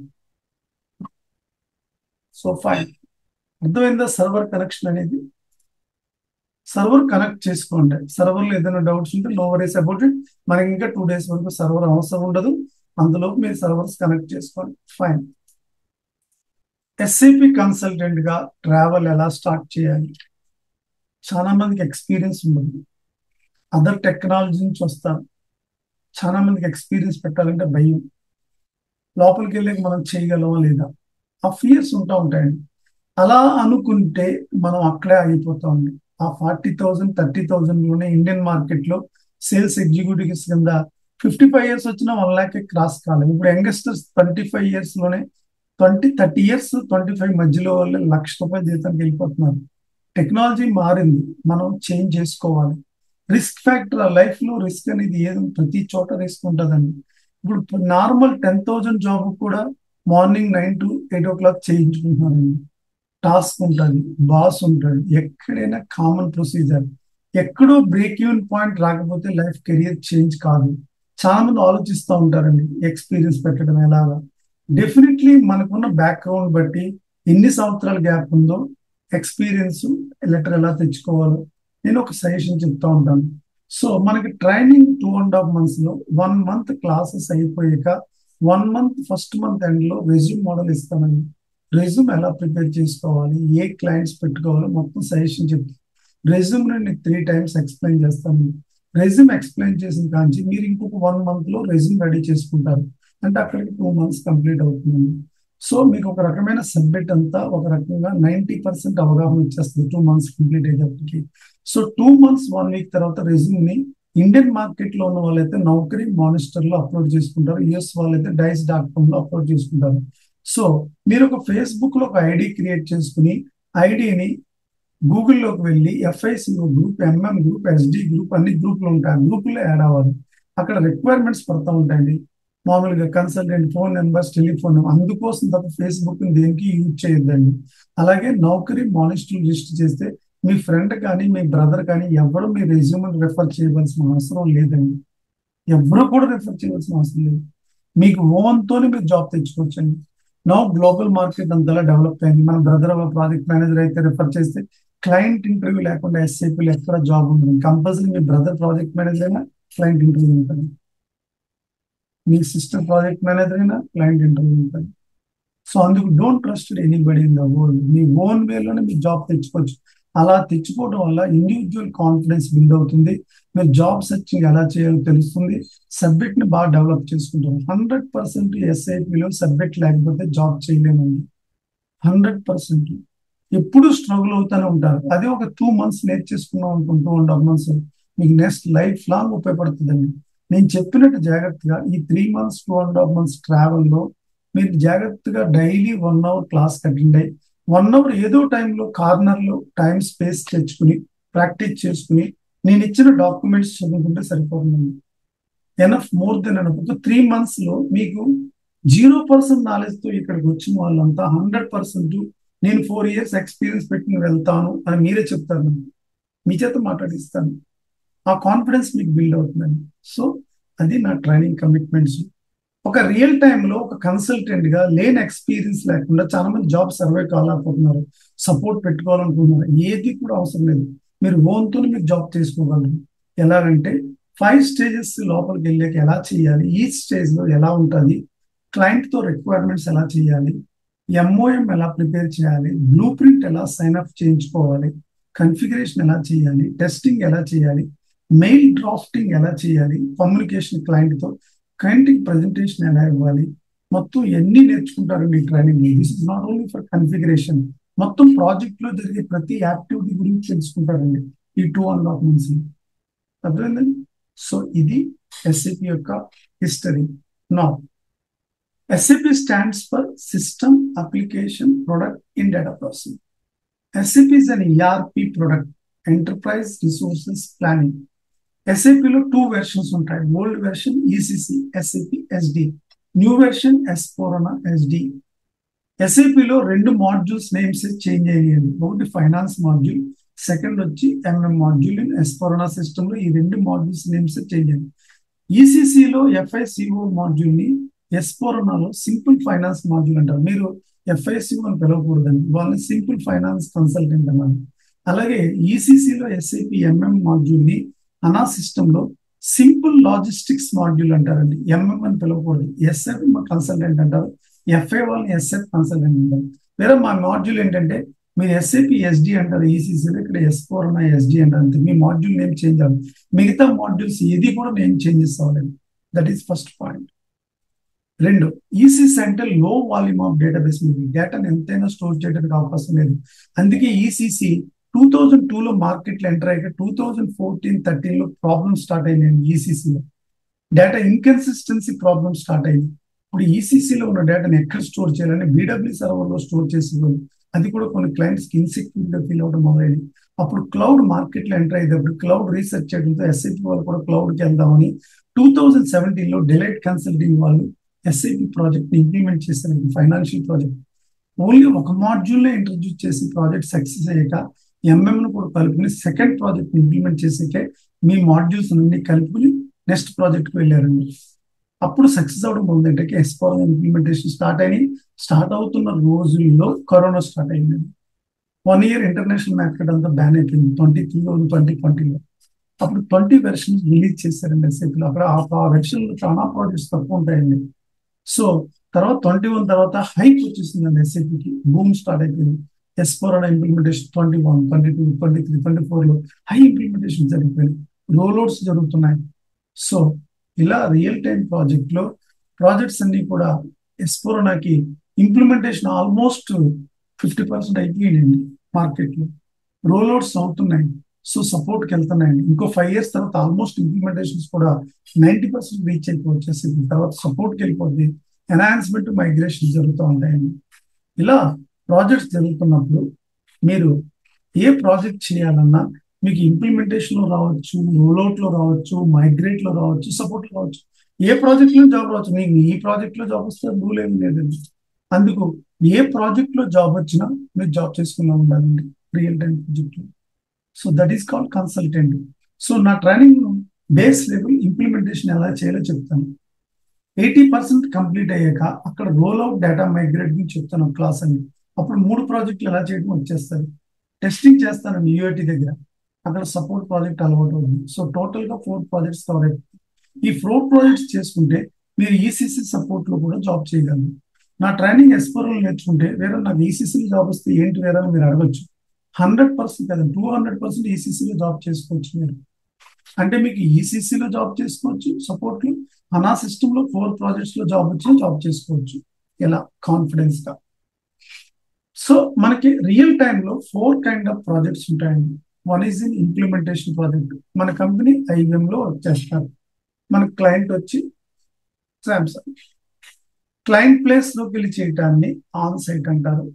సో ఫైన్, అర్థమైందా? సర్వర్ కనెక్షన్ అనేది. సర్వర్ కనెక్ట్ చేసుకోండి. సర్వర్ లో ఏదైనా డౌట్స్ ఉంటే నో వరీస్ అబౌట్ ఇట్. మనకి ఇంకా 2 days వరకు సర్వర్ అవసరం ఉండదు. అందులో మీరు సర్వర్స్ కనెక్ట్ చేసుకోండి. ఫైన్. SAP కన్సల్టెంట్ గా ట్రావెల్ ఎలా స్టార్ట్ చేయాలి? చాలా మందికి ఎక్స్పీరియన్స్ ఉండదు. అదర్ టెక్నాలజీ నుంచి వస్తారు. చాలా మందికి ఎక్స్పీరియన్స్ పెట్టాలంటే భయం. లోపలికి వెళ్ళి మనం చేయగలమా లేదా ఆ ఫియర్స్ ఉంటాయండి. అలా అనుకుంటే మనం అక్కడే ఆగిపోతామండి. ఆ 40,000 30,000 లోనే ఇండియన్ మార్కెట్ లో సేల్స్ ఎగ్జిక్యూటివ్స్ కింద 55 years వచ్చినా 1 lakh క్రాస్ కాలేదు. ఇప్పుడు యంగస్టర్స్ 25 years లోనే 30 years 25 మధ్యలో వాళ్ళు ₹1,00,000 జీతానికి వెళ్ళిపోతున్నారు. టెక్నాలజీ మారింది, మనం చేంజ్ చేసుకోవాలి. రిస్క్ ఫ్యాక్టర్, లైఫ్ లో రిస్క్ అనేది ఏదో ప్రతి చోట రిస్క్ ఉంటుందండి. ఇప్పుడు నార్మల్ 10,000 జాబ్ కూడా మార్నింగ్ 9 to 8 o'clock చేయించుకుంటున్నారండి. టాస్క్ ఉంటుంది, బాస్ ఉంటుంది, ఎక్కడైనా కామన్ ప్రొసీజర్. ఎక్కడో బ్రేక్ ఈవెన్ పాయింట్ రాకపోతే లైఫ్ కెరియర్ చేంజ్ కాదు. చాలా మంది ఆలోచిస్తూ ఉంటారండి ఎక్స్పీరియన్స్ పెట్టడం ఎలాగా. డెఫినెట్లీ మనకున్న బ్యాక్గ్రౌండ్ బట్టి ఎన్ని సంవత్సరాల గ్యాప్ ఉందో ఎక్స్పీరియన్స్ లెటర్ ఎలా తెచ్చుకోవాలో నేను ఒక సజెషన్ చెప్తా ఉంటాను. సో మనకి ట్రైనింగ్ 2.5 months లో 1 month క్లాసెస్ అయిపోయాక 1 month ఫస్ట్ మంత్ ఎండ్ లో రెజ్యూమ్ మోడల్ ఇస్తానండి. రెజ్యూమ్ ఎలా ప్రిపేర్ చేసుకోవాలి, ఏ క్లయింట్స్ పెట్టుకోవాలో మొత్తం సజెషన్ చెప్తాను. రెజ్యూమ్ నేను 3 times ఎక్స్ప్లెయిన్ చేస్తాను. రెజ్యూమ్ ఎక్స్ప్లెయిన్ చేసిన కాంచి మీరు ఇంకొక 1 month లో రెజ్యూమ్ రెడీ చేసుకుంటారు. అంటే అక్కడికి 2 months కంప్లీట్ అవుతుంది. సో మీకు ఒక రకమైన సబ్జెక్ట్ అంతా ఒక రకంగా 90% అవగాహన వచ్చేస్తుంది 2 months కంప్లీట్ అయ్యేటప్పటికి. సో 2 months 1 week తర్వాత రెజ్యూమ్ ని ఇండియన్ మార్కెట్ లో ఉన్న వాళ్ళైతే నౌకరీ మానిస్టర్ లో అప్లోడ్ చేసుకుంటారు. US వాళ్ళైతే dice.com లో అప్లోడ్ చేసుకుంటారు. సో మీరు ఒక ఫేస్బుక్ లో ఒక ఐడి క్రియేట్ చేసుకుని ఐడిని గూగుల్లోకి వెళ్ళి FICO group, MM group, SD group అన్ని గ్రూపులు ఉంటాయి. ఆ గ్రూపుల్లో యాడ్ అవ్వాలి. అక్కడ రిక్వైర్మెంట్స్ పడుతూ ఉంటాయండి. మామూలుగా consultant phone numbers, telephone number, అందుకోసం తప్ప ఫేస్బుక్ దేనికి యూజ్ చేయొద్దండి. అలాగే నౌకరీ మానిస్టర్ లిస్ట్ చేస్తే మీ ఫ్రెండ్ కానీ మీ బ్రదర్ కానీ ఎవరు మీ రెజ్యూమ్ రెఫర్ చేయవలసిన అవసరం లేదండి. ఎవరు కూడా రెఫర్ చేయవలసిన అవసరం లేదు. మీకు ఓన్తోనే మీరు జాబ్ తెచ్చుకోవచ్చండి. నౌ గ్లోబల్ మార్కెట్ అంతలా డెవలప్ అయింది. మన బ్రదర్ ప్రాజెక్ట్ మేనేజర్ అయితే రెఫర్ చేస్తే క్లయింట్ ఇంటర్వ్యూ లేకుండా SAPలో ఎక్కడ జాబ్ ఉంటుంది. కంపల్సరీ మీ బ్రదర్ ప్రాజెక్ట్ మేనేజర్ అయినా క్లయింట్ ఇంటర్వ్యూ ఉంటుంది. మీ సిస్టర్ ప్రాజెక్ట్ మేనేజర్ అయినా క్లయింట్ ఇంటర్వ్యూ ఉంటుంది. సో అందుకు don't trust anybody in the world. మీ ఓన్ వేలోనే మీ జాబ్ తెచ్చుకోవచ్చు. అలా తెచ్చుకోవడం వల్ల ఇండివిజువల్ కాన్ఫిడెన్స్ బిల్డ్ అవుతుంది. మీరు జాబ్ సెర్చింగ్ ఎలా చేయాలో తెలుస్తుంది, సబ్జెక్ట్ ని బాగా డెవలప్ చేసుకుంటారు. 100% ఎస్ఐపిలో సబ్జెక్ట్ లేకపోతే జాబ్ చేయలేమండి. 100% ఎప్పుడు స్ట్రగుల్ అవుతూనే ఉంటారు. అదే ఒక 2 months నేర్చేసుకున్నాం అనుకుంటూ 2.5 months మీకు నెక్స్ట్ లైఫ్ లాంగ్ ఉపయోగపడుతుందండి. నేను చెప్పినట్టు జాగ్రత్తగా ఈ 3 months 2.5 months ట్రావెల్లో మీరు జాగ్రత్తగా డైలీ 1 hour క్లాస్ అటెండ్ అయ్యి 1 hour ఏదో టైంలో కార్నర్లో టైం స్పేస్ తెచ్చుకుని ప్రాక్టీస్ చేసుకుని నేను ఇచ్చిన డాక్యుమెంట్స్ చదువుకుంటే సరిపోతుందండి. Enough, more than enough. ఒక 3 months లో మీకు 0% నాలెడ్జ్ తో ఇక్కడికి వచ్చిన వాళ్ళంతా 100% నేను 4 years ఎక్స్పీరియన్స్ పెట్టుకుని వెళ్తాను అని మీరే చెప్తారు. మీ చేత మాట్లాడిస్తాను. ఆ కాన్ఫిడెన్స్ మీకు బిల్డ్ అవుతుందండి. సో అది నా ట్రైనింగ్ కమిట్మెంట్స్. ఒక రియల్ టైంలో ఒక కన్సల్టెంట్ గా లేని ఎక్స్పీరియన్స్ లేకుండా చాలా మంది జాబ్ సర్వే కాలేకపోతున్నారు, సపోర్ట్ పెట్టుకోవాలనుకుంటున్నారు. ఏది కూడా అవసరం లేదు. మీరు ఓన్తో మీరు జాబ్ చేసుకోగలరు. ఎలాగంటే 5 stages లోపలికి వెళ్ళాక ఎలా చేయాలి, ఈ స్టేజ్ లో ఎలా ఉంటుంది, క్లయింట్ తో రిక్వైర్మెంట్స్ ఎలా చేయాలి, ఎంఓఎం ఎలా ప్రిపేర్ చేయాలి, బ్లూ ప్రింట్ ఎలా సైన్ అప్ చేయించుకోవాలి, కన్ఫిగరేషన్ ఎలా చేయాలి, టెస్టింగ్ ఎలా చేయాలి, మెయిల్ డ్రాఫ్టింగ్ ఎలా చేయాలి, కమ్యూనికేషన్ క్లయింట్ తో, క్లయింట్ కి ప్రెజెంటేషన్ ఎలా ఇవ్వాలి, మొత్తం ఎన్ని నేర్చుకుంటారు మీ training. This is not only for configuration, మొత్తం ప్రాజెక్ట్ లో జరిగే ప్రతి యాక్టివిటీ గురించి తెలుసుకుంటారండి ఈ 2.5 months. అర్థమైందండి. సో ఇది ఎస్ఏపి యొక్క హిస్టరీ. నా SAP stands for System Application Product in Data Processing. SAP is an ERP product, Enterprise Resources Planning. SAP లో 2 versions ఉంటాయి. Old version ECC, SAP SD, new version S/4HANA SD. SAP లో 2 modules names change అయ్యాయి. ఒకటి finance module, second వచ్చి MM module. In S/4HANA system లో ఈ 2 modules names change అయ్యాయి. ECC లో FICO మాడ్యూల్ ని S/4HANAలో సింపుల్ ఫైనాన్స్ మాడ్యూల్ అంటారు. మీరు FICO అని పిలవకూడదండి, వాళ్ళని సింపుల్ ఫైనాన్స్ కన్సల్టెంట్ అన్నారు. అలాగే ఈసీసీలో SAP MM మాడ్యూల్ ని అనా సిస్టమ్ లో సింపుల్ లాజిస్టిక్స్ మాడ్యూల్ అంటారండి. MM అని పిలవకూడదు, SF కన్సల్టెంట్ అంటారు. FA వాళ్ళని SF కన్సల్టెంట్ అంటారు. వేరే మా మాడ్యూల్ ఏంటంటే మీరు SAP SD అంటారు ఈసీసీలో, ఇక్కడ S/4HANA SD అంటారు. అంతే, మీ మాడ్యూల్ నేమ్ చేంజ్ అవ్వదు. మిగతా మాడ్యూల్స్ ఏది కూడా నేను చేంజెస్ అవ్వలేదు. That is first point. 2, ECC అంటే లో వాల్యూమ్ ఆఫ్ డేటాబేస్. మీకు డేటాను ఎంతైనా స్టోర్ చేయడానికి అవకాశం లేదు. అందుకే ఈసీసీ 2002లో మార్కెట్లో ఎంటర్ అయ్యాక 2014-13లో ప్రాబ్లమ్ స్టార్ట్ అయినాయి. ఈసీసీలో డేటా ఇన్కన్సిస్టెన్సీ ప్రాబ్లమ్ స్టార్ట్ అయింది. ఇప్పుడు ఈసీసీలో ఉన్న డేటాను ఎక్కడ స్టోర్ చేయాలని BW సర్వర్లో స్టోర్ చేసేవాళ్ళు. అది కూడా కొన్ని క్లయింట్స్కి ఇన్సెక్యూర్గా ఫీల్ అవ్వడం మొదలైంది. అప్పుడు క్లౌడ్ మార్కెట్లో ఎంటర్ అయ్యేటప్పుడు క్లౌడ్ రీసెర్చ్ చేయడంతో SAP వాళ్ళు కూడా క్లౌడ్కి వెళ్దామని 2017లో డెలైట్ కన్సల్టింగ్ వాళ్ళు SAP ప్రాజెక్ట్ ఇంప్లిమెంట్ చేశారు. ఫైనాన్షియల్ ప్రాజెక్ట్ ఓన్లీ ఒక మాడ్యూల్లో ఇంట్రడ్యూస్ చేసి ప్రాజెక్ట్ సక్సెస్ అయ్యాక ఎంఎంను కూడా కలుపుకుని సెకండ్ ప్రాజెక్ట్ ఇంప్లిమెంట్ చేసాకే మీ మాడ్యూల్స్ అన్ని కలుపుకుని నెక్స్ట్ ప్రాజెక్ట్కి వెళ్ళారండి. అప్పుడు సక్సెస్ అవడం మొదలంటే S/4HANA ఇంప్లిమెంటేషన్ స్టార్ట్ అవుతున్న రోజుల్లో కరోనా స్టార్ట్ అయింది. 1 year ఇంటర్నేషనల్ మార్కెట్ అంతా బ్యాన్ అయిపోయింది 2020లో. అప్పుడు 20 వెర్షన్స్ రిలీజ్ చేశారండి SAPలో. అక్కడ ఆ వెర్షన్లో చాలా ప్రాజెక్ట్స్ తక్కువ ఉంటాయండి. సో తర్వాత 21 తర్వాత హైక్ వచ్చేసిందండి SAPకి, బూమ్ స్టార్ట్ అయిపోయింది. S/4HANA ఇంప్లిమెంటేషన్ 21, 22, 23, 24లో హై ఇంప్లిమెంటేషన్ జరిగిపోయింది. రోల్అవుట్స్ జరుగుతున్నాయి. సో ఇలా రియల్ టైం ప్రాజెక్ట్స్ అన్ని కూడా S/4HANAకి ఇంప్లిమెంటేషన్ ఆల్మోస్ట్ 50% అయిపోయిందండి. మార్కెట్లో రోల్అవుట్స్ అవుతున్నాయి. సో సపోర్ట్కి వెళ్తున్నాయండి. ఇంకో 5 years తర్వాత ఆల్మోస్ట్ ఇంప్లిమెంటేషన్స్ కూడా 90% రీచ్ అయిపోవచ్చు. తర్వాత సపోర్ట్కి వెళ్ళిపోద్ది, ఎన్హాన్స్మెంట్, మైగ్రేషన్ జరుగుతూ ఉంటాయండి. ఇలా ప్రాజెక్ట్స్ జరుగుతున్నప్పుడు మీరు ఏ ప్రాజెక్ట్ చేయాలన్నా మీకు ఇంప్లిమెంటేషన్లో రావచ్చు, రోల్అవుట్లో రావచ్చు, మైగ్రేట్లో రావచ్చు, సపోర్ట్లో రావచ్చు. ఏ ప్రాజెక్ట్లో జాబ్ రావచ్చు. మీకు ఈ ప్రాజెక్ట్లో జాబ్ వస్తే రూల్ ఏమి లేదండి. అందుకు ఏ ప్రాజెక్ట్లో జాబ్ వచ్చినా మీరు జాబ్ చేసుకున్నా ఉండాలండి రియల్ టైం ప్రాజెక్ట్లో. So that is called consultant. So నా ట్రైనింగ్ బేస్ లెవెల్ ఇంప్లిమెంటేషన్ ఎలా చేయాలో చెప్తాను. 80% కంప్లీట్ అయ్యాక అక్కడ రోల్ అవుట్, డేటా మైగ్రేట్ గురించి చెప్తాను క్లాస్ అని. అప్పుడు 3 ప్రాజెక్టులు ఎలా చేయడం వచ్చేస్తారు. టెస్టింగ్ చేస్తాను UAT దగ్గర, అక్కడ సపోర్ట్ ప్రాజెక్ట్ అలవాటు అవుతుంది. సో టోటల్గా 4 ప్రాజెక్ట్స్ కవర్ అవుతుంది. ఈ 4 ప్రాజెక్ట్స్ చేసుకుంటే మీరు ECC సపోర్ట్లో కూడా జాబ్ చేయగలరు. నా ట్రైనింగ్ S/4HANA నేర్చుకుంటే వేరే నాకు ECCలో జాబ్ వస్తే ఏంటి వేరే మీరు అడగచ్చు. 100% కదా, 200% ECCలో జాబ్ చేసుకోవచ్చు మీరు. అంటే మీకు ఈసీసీలో జాబ్ చేసుకోవచ్చు సపోర్ట్, హనా సిస్టమ్ లో 4 ప్రాజెక్ట్స్ లో జాబ్ వచ్చి జాబ్ చేసుకోవచ్చు ఇలా కాన్ఫిడెన్స్ గా. సో మనకి రియల్ టైమ్ లో 4 కైండ్ ఆఫ్ ప్రాజెక్ట్స్ ఉంటాయండి. One is in implementation project. మన కంపెనీ ఐబిఎం లో వర్క్ చేస్తారు. మన క్లయింట్ వచ్చి సామ్సంగ్. క్లయింట్ ప్లేస్ లోకి వెళ్ళి చేయటాన్ని ఆన్ సైట్ అంటారు.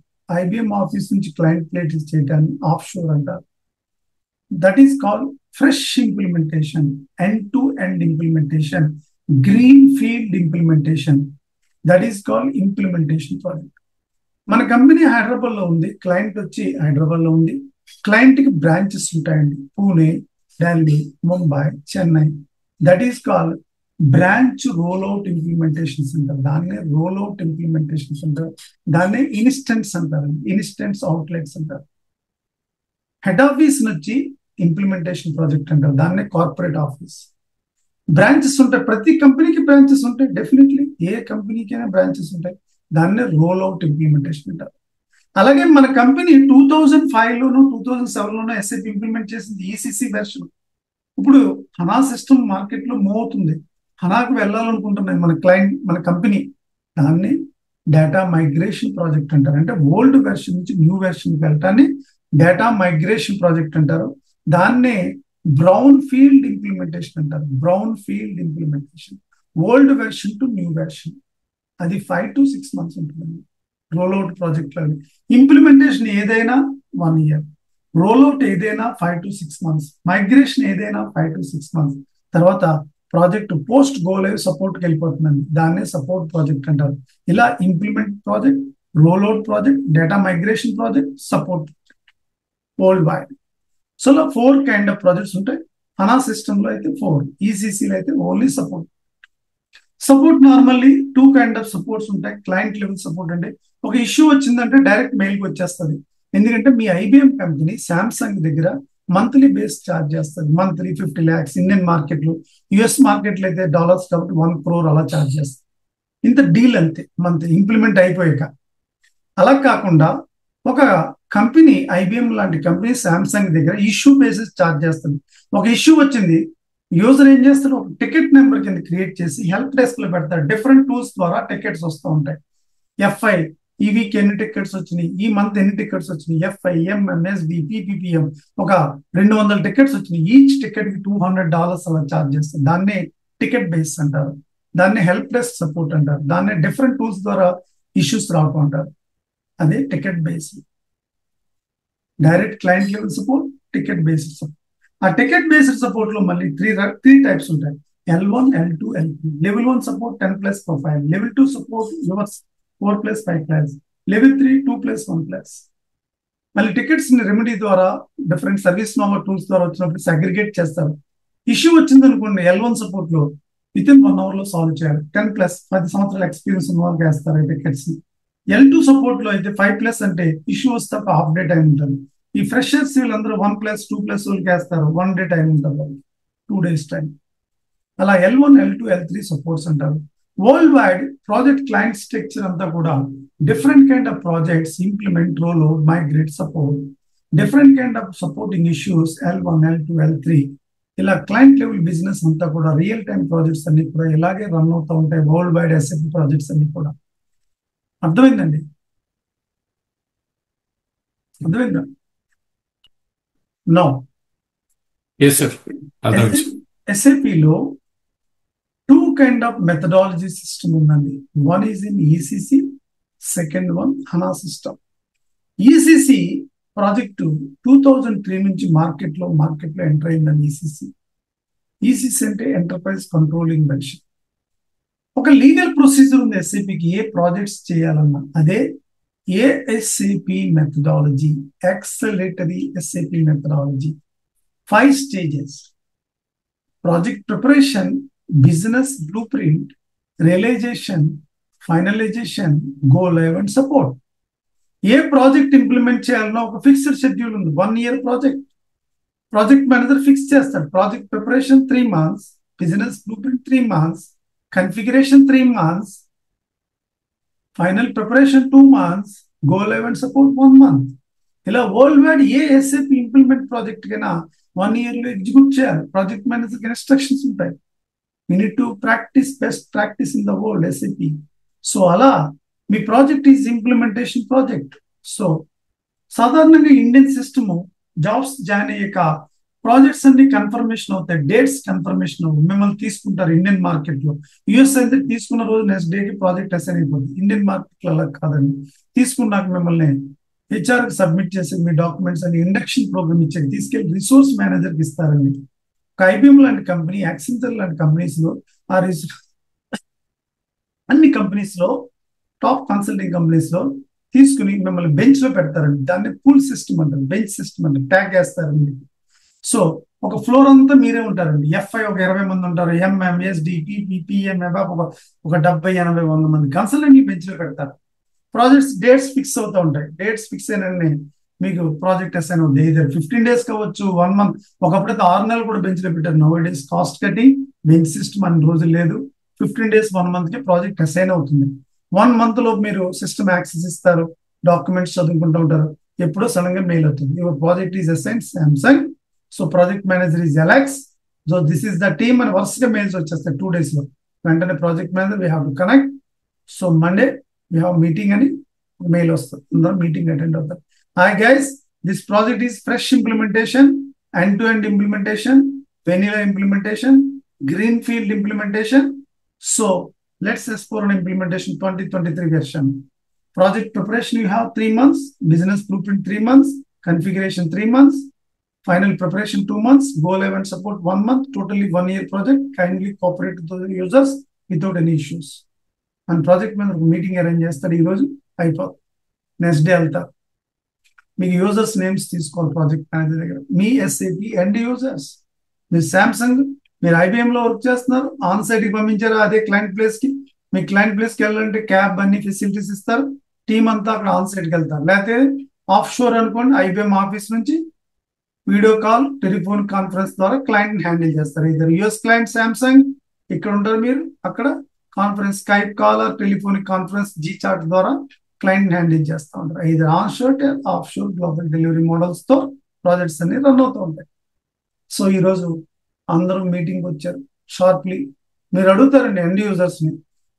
ఐబిఎం ఆఫీస్ నుంచి క్లయింట్ ప్లేస్ చేయటాన్ని ఆఫ్ షోర్ అంటారు. That is called fresh implementation, end to end implementation, green field implementation. That is called implementation project. మన కంపెనీ హైదరాబాద్ లో ఉంది, క్లయింట్ వచ్చి హైదరాబాద్ లో ఉంది. క్లయింట్ కి బ్రాంచెస్ ఉంటాయండి, Pune, Delhi, Mumbai, Chennai. That is called branch rollout implementations అంటారు. దాన్నే రోల్అవుట్ ఇంప్లిమెంటేషన్స్ అంటారు. దాన్నే ఇన్స్టెంట్స్ అంటారు, ఇన్స్టెంట్స్ అవుట్లెట్స్ అంటారు. హెడ్ ఆఫీస్ నుంచి ఇంప్లిమెంటేషన్ ప్రాజెక్ట్ అంటారు. దాన్నే కార్పొరేట్ ఆఫీస్. బ్రాంచెస్ ఉంటాయి, ప్రతి కంపెనీకి బ్రాంచెస్ ఉంటాయి. డెఫినెట్లీ ఏ కంపెనీకైనా బ్రాంచెస్ ఉంటాయి. దాన్నే రోల్అవుట్ ఇంప్లిమెంటేషన్ అంటారు. అలాగే మన కంపెనీ 2005 లోను 2007 లోను ఎస్ఏపి ఇంప్లిమెంట్ చేసింది ఈసీసీ వెర్షన్. ఇప్పుడు హనా సిస్టమ్ మార్కెట్ లో మూవ్ అవుతుంది. హనాకు వెళ్ళాలనుకుంటున్నాయి మన క్లయింట్, మన కంపెనీ. దాన్ని డేటా మైగ్రేషన్ ప్రాజెక్ట్ అంటారు. అంటే ఓల్డ్ వెర్షన్ నుంచి న్యూ వెర్షన్కి వెళ్ళటాన్ని డేటా మైగ్రేషన్ ప్రాజెక్ట్ అంటారు. దాన్నే బ్రౌన్ ఫీల్డ్ ఇంప్లిమెంటేషన్ అంటారు. Brown field implementation, old version to new version. అది 5 to 6 months ఉంటుందండి రోల్అవుట్ ప్రాజెక్ట్లో. ఇంప్లిమెంటేషన్ ఏదైనా 1 year, రోల్అవుట్ ఏదైనా 5 to 6 months, మైగ్రేషన్ ఏదైనా 5 to 6 months. తర్వాత ప్రాజెక్ట్ పోస్ట్ గో లైవ్ సపోర్ట్కి వెళ్ళిపోతుందండి. దాన్నే సపోర్ట్ ప్రాజెక్ట్ అంటారు. ఇలా implement project, rollout project, data migration project, support worldwide. So 4 kind of projects ఉంటాయి. హనా సిస్టమ్ లో అయితే 4, ఈసీసీలో అయితే only support. Support normally 2 kind of supports ఉంటాయి. క్లయింట్ లెవెల్ సపోర్ట్ అంటే ఒక ఇష్యూ వచ్చిందంటే డైరెక్ట్ మెయిల్కి వచ్చేస్తుంది. ఎందుకంటే మీ ఐబిఎం కంపెనీ శాంసంగ్ దగ్గర మంత్లీ బేస్ ఛార్జ్ చేస్తుంది. Monthly 50 lakhs. ఇండియన్ మార్కెట్లో, యుఎస్ మార్కెట్లో అయితే డాలర్స్ కాబట్టి 1 crore అలా ఛార్జ్ చేస్తుంది. ఇంత డీల్ అంతే మంత్ ఇంప్లిమెంట్ అయిపోయాక. అలా కాకుండా ఒక కంపెనీ ఐబిఎం లాంటి కంపెనీ శాంసంగ్ దగ్గర ఇష్యూ బేసిస్ ఛార్జ్ చేస్తుంది. ఒక ఇష్యూ వచ్చింది, యూజర్ ఏం చేస్తాడు, ఒక టికెట్ నెంబర్ కింద క్రియేట్ చేసి హెల్ప్ డెస్క్ లో పెడతాడు. డిఫరెంట్ టూల్స్ ద్వారా టికెట్స్ వస్తూ ఉంటాయి. ఎఫ్ఐ, ఈ వీక్ ఎన్ని టికెట్స్ వచ్చినాయి, ఈ మంత్ ఎన్ని టికెట్స్ వచ్చినాయి, ఎఫ్ఐ, ఎంఎంఎస్బి, పిపిపిఎం, ఒక 200 టికెట్స్ వచ్చినాయి. ఈచ్ టికెట్ కి $200 అలా ఛార్జ్ చేస్తారు. దాన్నే టికెట్ బేస్ అంటారు. దాన్ని హెల్ప్ డెస్క్ సపోర్ట్ అంటారు. దాన్ని డిఫరెంట్ టూల్స్ ద్వారా ఇష్యూస్ రావటం అంటారు. అదే ticket base. Direct client level support, ticket based support. ఆ టికెట్ బేస్డ్ సపోర్ట్ లో మళ్ళీ 3 టైప్స్ ఉంటాయి. L1, L2, L3. Level 1 support 10+ profile. Level 2 support reverse 4+5+. Level 3 2+1+. మళ్ళీ టికెట్స్ ని రెమెడీ ద్వారా డిఫరెంట్ సర్వీస్ నార్మల్ టూల్స్ ద్వారా వచ్చినప్పుడు అగ్రిగేట్ చేస్తారు. ఇష్యూ వచ్చింది అనుకోండి, L1 సపోర్ట్ లో వితిన్ 1 hour లో సాల్వ్ చేయాలి. 10+, 10 సంవత్సరాల ఎక్స్పీరియన్స్ ఉన్న వాళ్ళకి వేస్తారు టికెట్స్ ని. L2 సపోర్ట్ లో అయితే 5+ అంటే ఇష్యూ వస్తే హాఫ్ డే టైం ఉంటుంది. ఈ ఫ్రెషర్స్ వీళ్ళందరూ 1+, 2+ వాళ్ళకి వేస్తారు. 1 day టైం ఉంటుంది, 2 days టైం. అలా L1, L2, L3 సపోర్ట్స్ అంటారు. World wide project client structure అంతా కూడా different kind of projects implement, roll out, migrate, support, different kind of supporting issues L1, L2, L3. ఇలా client level business అంతా కూడా real time projects అన్ని కూడా ఇలాగే run అవుతూ ఉంటాయి. వరల్డ్ వైడ్ ఎస్ఏపి ప్రాజెక్ట్స్ అన్ని కూడా. అర్థమైందండి? అర్థమైందా? నో. ఎస్ఏపిలో 2 కైండ్ ఆఫ్ మెథడాలజీ సిస్టమ్ ఉందండి. One is in ECC, second one HANA system. ECC project 2003 నుంచి మార్కెట్లో ఎంటర్ అయిందండి. ఈసీసీ అంటే ఎంటర్ప్రైజ్ కంట్రోలింగ్ వెర్షన్. ఒక లీగల్ ప్రొసీజర్ ఉంది ఎస్ఏపికి ఏ ప్రాజెక్ట్స్ చేయాలన్నా. అదే ASAP methodology, accelerated SAP methodology. 5 stages: project preparation, business blueprint, realization, finalization, go live and support. ఏ ప్రాజెక్ట్ ఇంప్లిమెంట్ చేయాలన్నా ఒక ఫిక్స్డ్ షెడ్యూల్ ఉంది. 1 year project. Project manager fix చేస్తాడు. Project preparation 3 months, business blueprint 3 months, configuration 3 months, final preparation 2 months, go live and support 1 month. ఇలా worldwide ఏ SAP implement project కైనా 1 year లో execute చేయాలి. Project manager instructions ఉంటాయి. You need to practice best practice in the world SAP. So అలా మీ project is implementation project. So సాధారణంగా Indian system jobs join అయ్యాక projects అన్ని confirmation అవుతాయి, డేట్స్ కన్ఫర్మేషన్ మిమ్మల్ని తీసుకుంటారు. ఇండియన్ మార్కెట్ లో యుఎస్ అయితే తీసుకున్న రోజు నెక్స్ట్ డేకి ప్రాజెక్ట్ అసైన్ అయిపోతుంది. ఇండియన్ మార్కెట్ లో అలా కాదండి. తీసుకున్నాక మిమ్మల్ని హెచ్ఆర్ కి సబ్మిట్ చేసి మీ డాక్యుమెంట్స్ అని ఇండక్షన్ ప్రోగ్రామ్ ఇచ్చాక తీసుకెళ్లి రిసోర్స్ మేనేజర్ కి ఇస్తారండి. ఒక ఐబిఎం లాంటి కంపెనీ, యాక్సెంచర్ లాంటి కంపెనీస్ లో అన్ని కంపెనీస్ లో టాప్ కన్సల్టింగ్ కంపెనీస్ లో తీసుకుని మిమ్మల్ని బెంచ్ లో పెడతారండి. దాన్ని పూల్ సిస్టమ్ అంటారు, బెంచ్ సిస్టమ్ అంటే ట్యాగ్ వేస్తారండి. సో ఒక ఫ్లోర్ అంతా మీరే ఉంటారండి. ఎఫ్ఐ ఒక 20 మంది ఉంటారు, ఎంఎం, ఎస్డి, టిపి, పిఎం, ఒక 70-80-100 మంది కన్సల్టెంట్ బెంచ్ లో పెడతారు. ప్రాజెక్ట్స్ డేట్స్ ఫిక్స్ అవుతూ ఉంటాయి. డేట్స్ ఫిక్స్ అయిన మీకు ప్రాజెక్ట్ అసైన్ అవుతుంది. ఇదర్ 15 days కావచ్చు, 1 month. ఒకప్పుడైతే 6 నెలలు కూడా బెంచ్ లో పెట్టారు. Nowadays cost cutting, bench system అన్ని రోజులు లేదు. 15 days 1 month కి ప్రాజెక్ట్ అసైన్ అవుతుంది. 1 month లో మీరు సిస్టమ్ యాక్సెస్ ఇస్తారు, డాక్యుమెంట్స్ చదువుకుంటూ ఉంటారు. ఎప్పుడో సడన్ గా మెయిల్ అవుతుంది, your project is assign Samsung, so project manager is Alex, so this is the team అని వరుసగా మెయిల్స్ వచ్చేస్తాయి 2 days లో. వెంటనే project manager we have to connect, so Monday we have meeting అని మెయిల్ వస్తుంది. అందరూ మీటింగ్ అటెండ్ అవుతారు. Hi guys, this project is fresh implementation, end to end implementation, vanilla implementation, green field implementation. So let's explore an implementation 2023 version. Project preparation, you have 3 months, business blueprint 3 months, configuration 3 months, final preparation 2 months, go live and support 1 month, totally 1 year project. Kindly cooperate with the users without any issues. And project manager meeting arrange చేస్తాడు. ఈ రోజు అయిపోతుంది, next day వెళ్తారు. మీకు users names తీసుకోవాలి project manager దగ్గర. మీ SAP and users, మీరు Samsung, మీరు ఐబిఎం లో వర్క్ చేస్తున్నారు, ఆన్ సైట్ కి పంపించారు అదే క్లయింట్ ప్లేస్ కి. మీ క్లయింట్ ప్లేస్ కి వెళ్ళాలంటే క్యాబ్ అన్ని ఫెసిలిటీస్ ఇస్తారు, టీమ్ అంతా అక్కడ ఆన్ సైట్ కి వెళ్తారు. లేకపోతే ఆఫ్ షోర్ అనుకోండి, ఐబిఎం ఆఫీస్ నుంచి వీడియో కాల్, టెలిఫోన్ కాన్ఫరెన్స్ ద్వారా క్లయింట్ హ్యాండిల్ చేస్తారు. ఇద్దరు యుఎస్ క్లయింట్ సామ్సంగ్, ఇక్కడ ఉంటారు మీరు, అక్కడ conference Skype call or telephonic conference G chat ద్వారా క్లయింట్ హ్యాండిల్ చేస్తూ ఉంటారు. ఇది onshore offshore global delivery models తో ప్రాజెక్ట్స్ అన్ని రన్ అవుతూ ఉంటాయి. సో ఈ రోజు అందరూ మీటింగ్ వచ్చారు షార్ప్లీ. మీరు అడుగుతారండి ఎండ్ యూజర్స్ ని,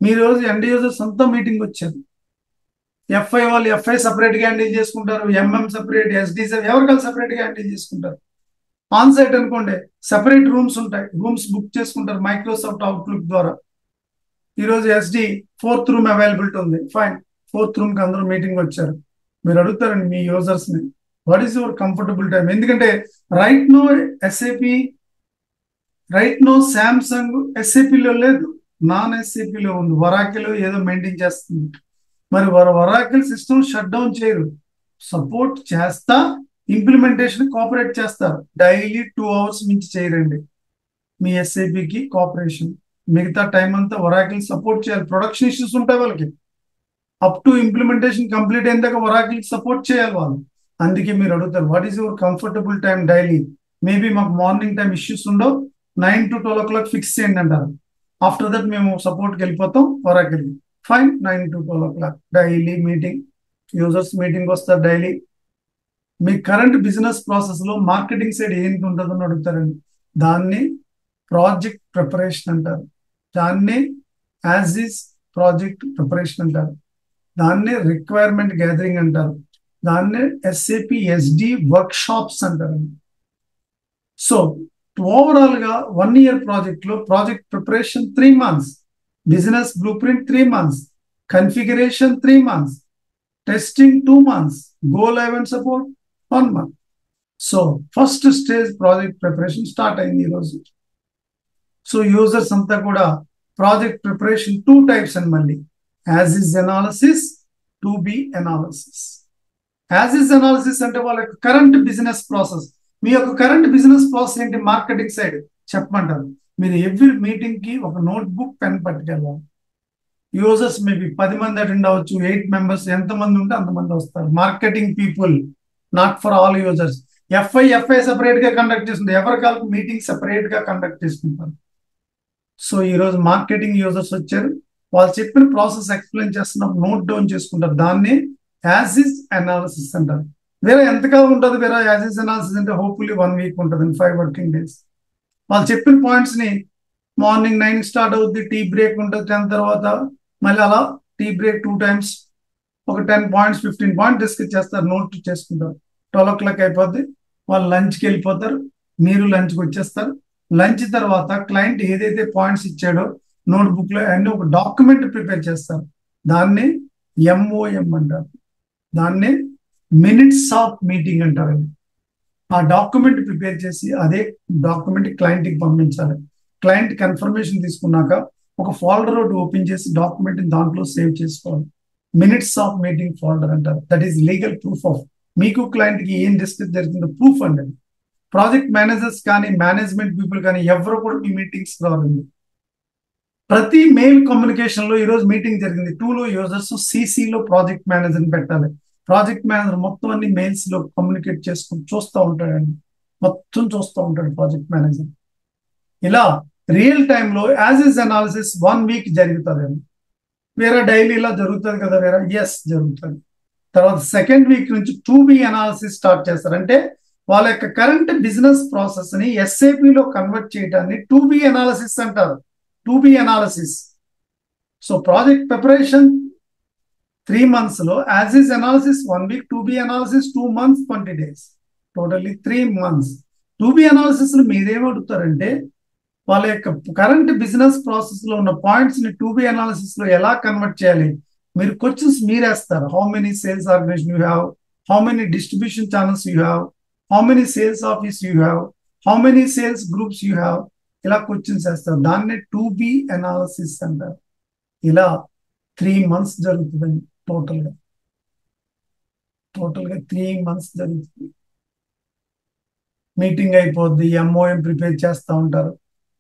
మీరు రోజు ఎండ్ యూజర్స్ అంతా మీటింగ్ వచ్చారు. ఎఫ్ఐ వాళ్ళు ఎఫ్ఐ సపరేట్ గా హ్యాండిల్ చేసుకుంటారు, ఎంఎం సపరేట్, ఎస్డి ఎవరికైనా సపరేట్ గా హ్యాండిల్ చేసుకుంటారు. ఆన్ సైట్ అనుకోండి, సెపరేట్ రూమ్స్ ఉంటాయి, రూమ్స్ బుక్ చేసుకుంటారు మైక్రోసాఫ్ట్ అవుట్లుక్ ద్వారా. ఈ రోజు ఎస్డి 4th room అవైలబిలిటీ ఉంది, ఫైన్, 4th room కి అందరూ మీటింగ్ వచ్చారు. మీరు అడుగుతారండి మీ యూజర్స్ ని, what is your comfortable time? ఎందుకంటే right now SAP, right now Samsung ఎస్ఏపిలో లేదు, నాన్ ఎస్ఏపిలో ఉంది. వరాకిలో ఏదో మెయింటైన్ చేస్తుంది. మరి వరాకిల్ సిస్టమ్ షట్ డౌన్ చేయరు, సపోర్ట్ చేస్తా ఇంప్లిమెంటేషన్ కోఆపరేట్ చేస్తారు. డైలీ 2 hours మించి చేయరండి మీ ఎస్ఏపికి కోఆపరేషన్. మిగతా టైం అంతా వరాకిల్ సపోర్ట్ చేయాలి. ప్రొడక్షన్ ఇష్యూస్ ఉంటాయి వాళ్ళకి, అప్ టు ఇంప్లిమెంటేషన్ కంప్లీట్ అయిన దాకా వరాకిల్ సపోర్ట్ చేయాలి వాళ్ళు. అందుకే మీరు అడుగుతారు what is your comfortable time daily? Maybe మాకు మార్నింగ్ టైం ఇష్యూస్ ఉండవు, 9 to 12 o'clock ఫిక్స్ చేయండి అంటారు. ఆఫ్టర్ దట్ మేము సపోర్ట్కి వెళ్ళిపోతాం వరాకిల్కి. Fine, 9 to 12 o'clock daily meeting, users meeting వస్తారు డైలీ. మీ కరెంట్ బిజినెస్ ప్రాసెస్ లో మార్కెటింగ్ సైడ్ ఏంటి ఉంటుందని అడుగుతారండి. దాన్ని ప్రాజెక్ట్ ప్రిపరేషన్ అంటారు, దాన్ని యాజ్ ఈజ్ ప్రాజెక్ట్ ప్రిపరేషన్ అంటారు, దాన్ని రిక్వైర్మెంట్ గ్యాదరింగ్ అంటారు, దాన్ని ఎస్ఏపి ఎస్డి వర్క్ షాప్స్ అంటారండి. సో ఓవరాల్ గా 1 year ప్రాజెక్ట్ లో project preparation 3 months, business blue print 3 months, configuration 3 months, testing 2 months, go live and support 1 month. So first stage project preparation start అయింది ఈ రోజు. So users అంతా కూడా project preparation 2 types అని, మళ్ళీ as is analysis, to be analysis. As is analysis అంటే వాళ్ళ యొక్క కరెంట్ బిజినెస్ ప్రాసెస్. మీ యొక్క కరెంట్ బిజినెస్ ప్రాసెస్ ఏంటి మార్కెటింగ్ సైడ్ చెప్పమంటారు. మీరు ఎవ్రీ మీటింగ్ కి ఒక నోట్బుక్, పెన్ పట్టుకెళ్ళాలి. యూజర్స్ మేబీ 10 మంది అటెండ్ అవ్వచ్చు, 8 members, ఎంతమంది ఉంటే అంతమంది వస్తారు. Marketing people, not for all users. FI separate గా కండక్ట్ చేస్తుంది, ఎవరి కాలకు మీటింగ్ సెపరేట్ గా కండక్ట్ చేసుకుంటారు. సో ఈ రోజు మార్కెటింగ్ యూజర్స్ వచ్చారు, వాళ్ళు చెప్పిన ప్రాసెస్ ఎక్స్ప్లెయిన్ చేస్తున్నప్పుడు నోట్ డౌన్ చేసుకుంటారు. దాన్ని యాజ్ ఇస్ అనాలిసిస్ అంటారు. వేరే ఎంతకాలం ఉంటుంది వేరే యాజ్ అనాలిసిస్ అంటే హోప్ఫుల్లీ 1 వీక్ ఉంటుంది, 5 వర్కింగ్ డేస్. వాళ్ళు చెప్పిన పాయింట్స్ ని మార్నింగ్ 9 స్టార్ట్ అవుద్ది, టీ బ్రేక్ ఉంటుంది 10 తర్వాత, మళ్ళీ అలా టీ బ్రేక్ 2 times ఒక 10 పాయింట్స్ 15 పాయింట్స్ డిస్కస్ చేస్తారు, నోట్ చేసుకుంటారు. 12 o'clock అయిపోద్ది, వాళ్ళు లంచ్కి వెళ్ళిపోతారు, మీరు లంచ్కి వచ్చేస్తారు. లంచ్ తర్వాత క్లయింట్ ఏదైతే పాయింట్స్ ఇచ్చాడో నోట్బుక్ లో అన్ని ఒక డాక్యుమెంట్ ప్రిపేర్ చేస్తారు. దాన్ని MOM అంటారు, దాన్ని మినిట్స్ ఆఫ్ మీటింగ్ అంటారు. ఆ డాక్యుమెంట్ ప్రిపేర్ చేసి అదే డాక్యుమెంట్ క్లయింట్కి పంపించాలి. క్లయింట్ కన్ఫర్మేషన్ తీసుకున్నాక ఒక ఫోల్డర్ ఒకటి ఓపెన్ చేసి డాక్యుమెంట్ దాంట్లో సేవ్ చేసుకోవాలి. మినిట్స్ ఆఫ్ మీటింగ్ ఫోల్డర్ అంటారు. That is legal proof of మీకు క్లయింట్కి ఏం డిస్కస్ జరిగిందో ప్రూఫ్ అండి. ప్రాజెక్ట్ మేనేజర్స్ కానీ మేనేజ్మెంట్ పీపుల్ కానీ ఎవరు కూడా మీ మీటింగ్స్ రావాలి. ప్రతి మెయిల్ కమ్యూనికేషన్ లో ఈరోజు మీటింగ్ జరిగింది, 2లో యూజర్స్, CCలో ప్రాజెక్ట్ మేనేజర్ పెట్టాలి. ప్రాజెక్ట్ మేనేజర్ మొత్తం అన్ని మెయిల్స్ లో కమ్యూనికేట్ చేసుకుని చూస్తూ ఉంటాడండి, మొత్తం చూస్తూ ఉంటాడు ప్రాజెక్ట్ మేనేజర్. ఇలా రియల్ టైంలో యాజ్ ఇస్ అనాలిసిస్ 1 week జరుగుతుందండి. వేరే డైలీ ఇలా జరుగుతుంది కదా, వేరే ఎస్ జరుగుతుంది. తర్వాత సెకండ్ వీక్ నుంచి 2B అనాలిసిస్ స్టార్ట్ చేస్తారు. అంటే వాళ్ళ యొక్క కరెంట్ బిజినెస్ ప్రాసెస్ ని SAPలో కన్వర్ట్ చేయడాన్ని 2B అనాలిసిస్ అంటారు. 2B analysis. So project preparation 3 months లో as is analysis 1 week, 2B analysis 2 months 20 days, totally 3 months. 2B analysis లో మీరేమడుగుతారంటే వాళ్ళ యొక్క కరెంట్ బిజినెస్ ప్రాసెస్ లో ఉన్న పాయింట్స్ ని 2B అనాలిసిస్ లో ఎలా కన్వర్ట్ చేయాలి, మీరు క్వశ్చన్స్ మీరేస్తారు. How many sales organization you have, how many distribution channels you have, how many sales office you have, how many sales groups you have, ఇలా questions వేస్తారు. దాన్నే 2B అనాలిసిస్ అంటారు. ఇలా 3 months జరుగుతుందండి. టోటల్గా 3 months జరుగుతుంది. మీటింగ్ అయిపోద్ది, MOM ప్రిపేర్ చేస్తూ ఉంటారు,